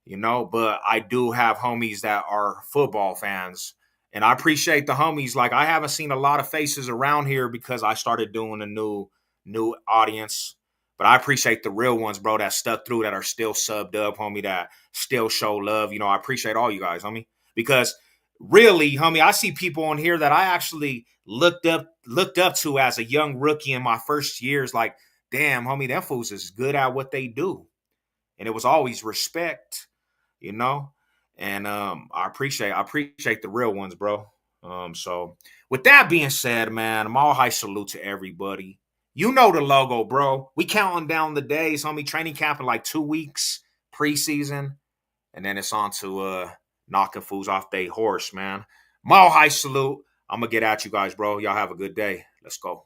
[SPEAKER 1] you know, but I do have homies that are football fans, and I appreciate the homies. Like, I haven't seen a lot of faces around here because I started doing a new audience, but I appreciate the real ones, bro, that stuck through, that are still subbed up, homie, that still show love. You know, I appreciate all you guys, homie, because really, homie, I see people on here that I actually looked up to as a young rookie in my first years. Like, damn, homie, them fools is good at what they do, and it was always respect, you know. And I appreciate the real ones, bro. So with that being said, man, I'm all high salute to everybody. You know the logo, bro. We counting down the days, homie. Training camp in like 2 weeks, preseason, and then it's on to knocking fools off their horse, man. Mile high salute. I'm gonna get at you guys, bro. Y'all have a good day. Let's go.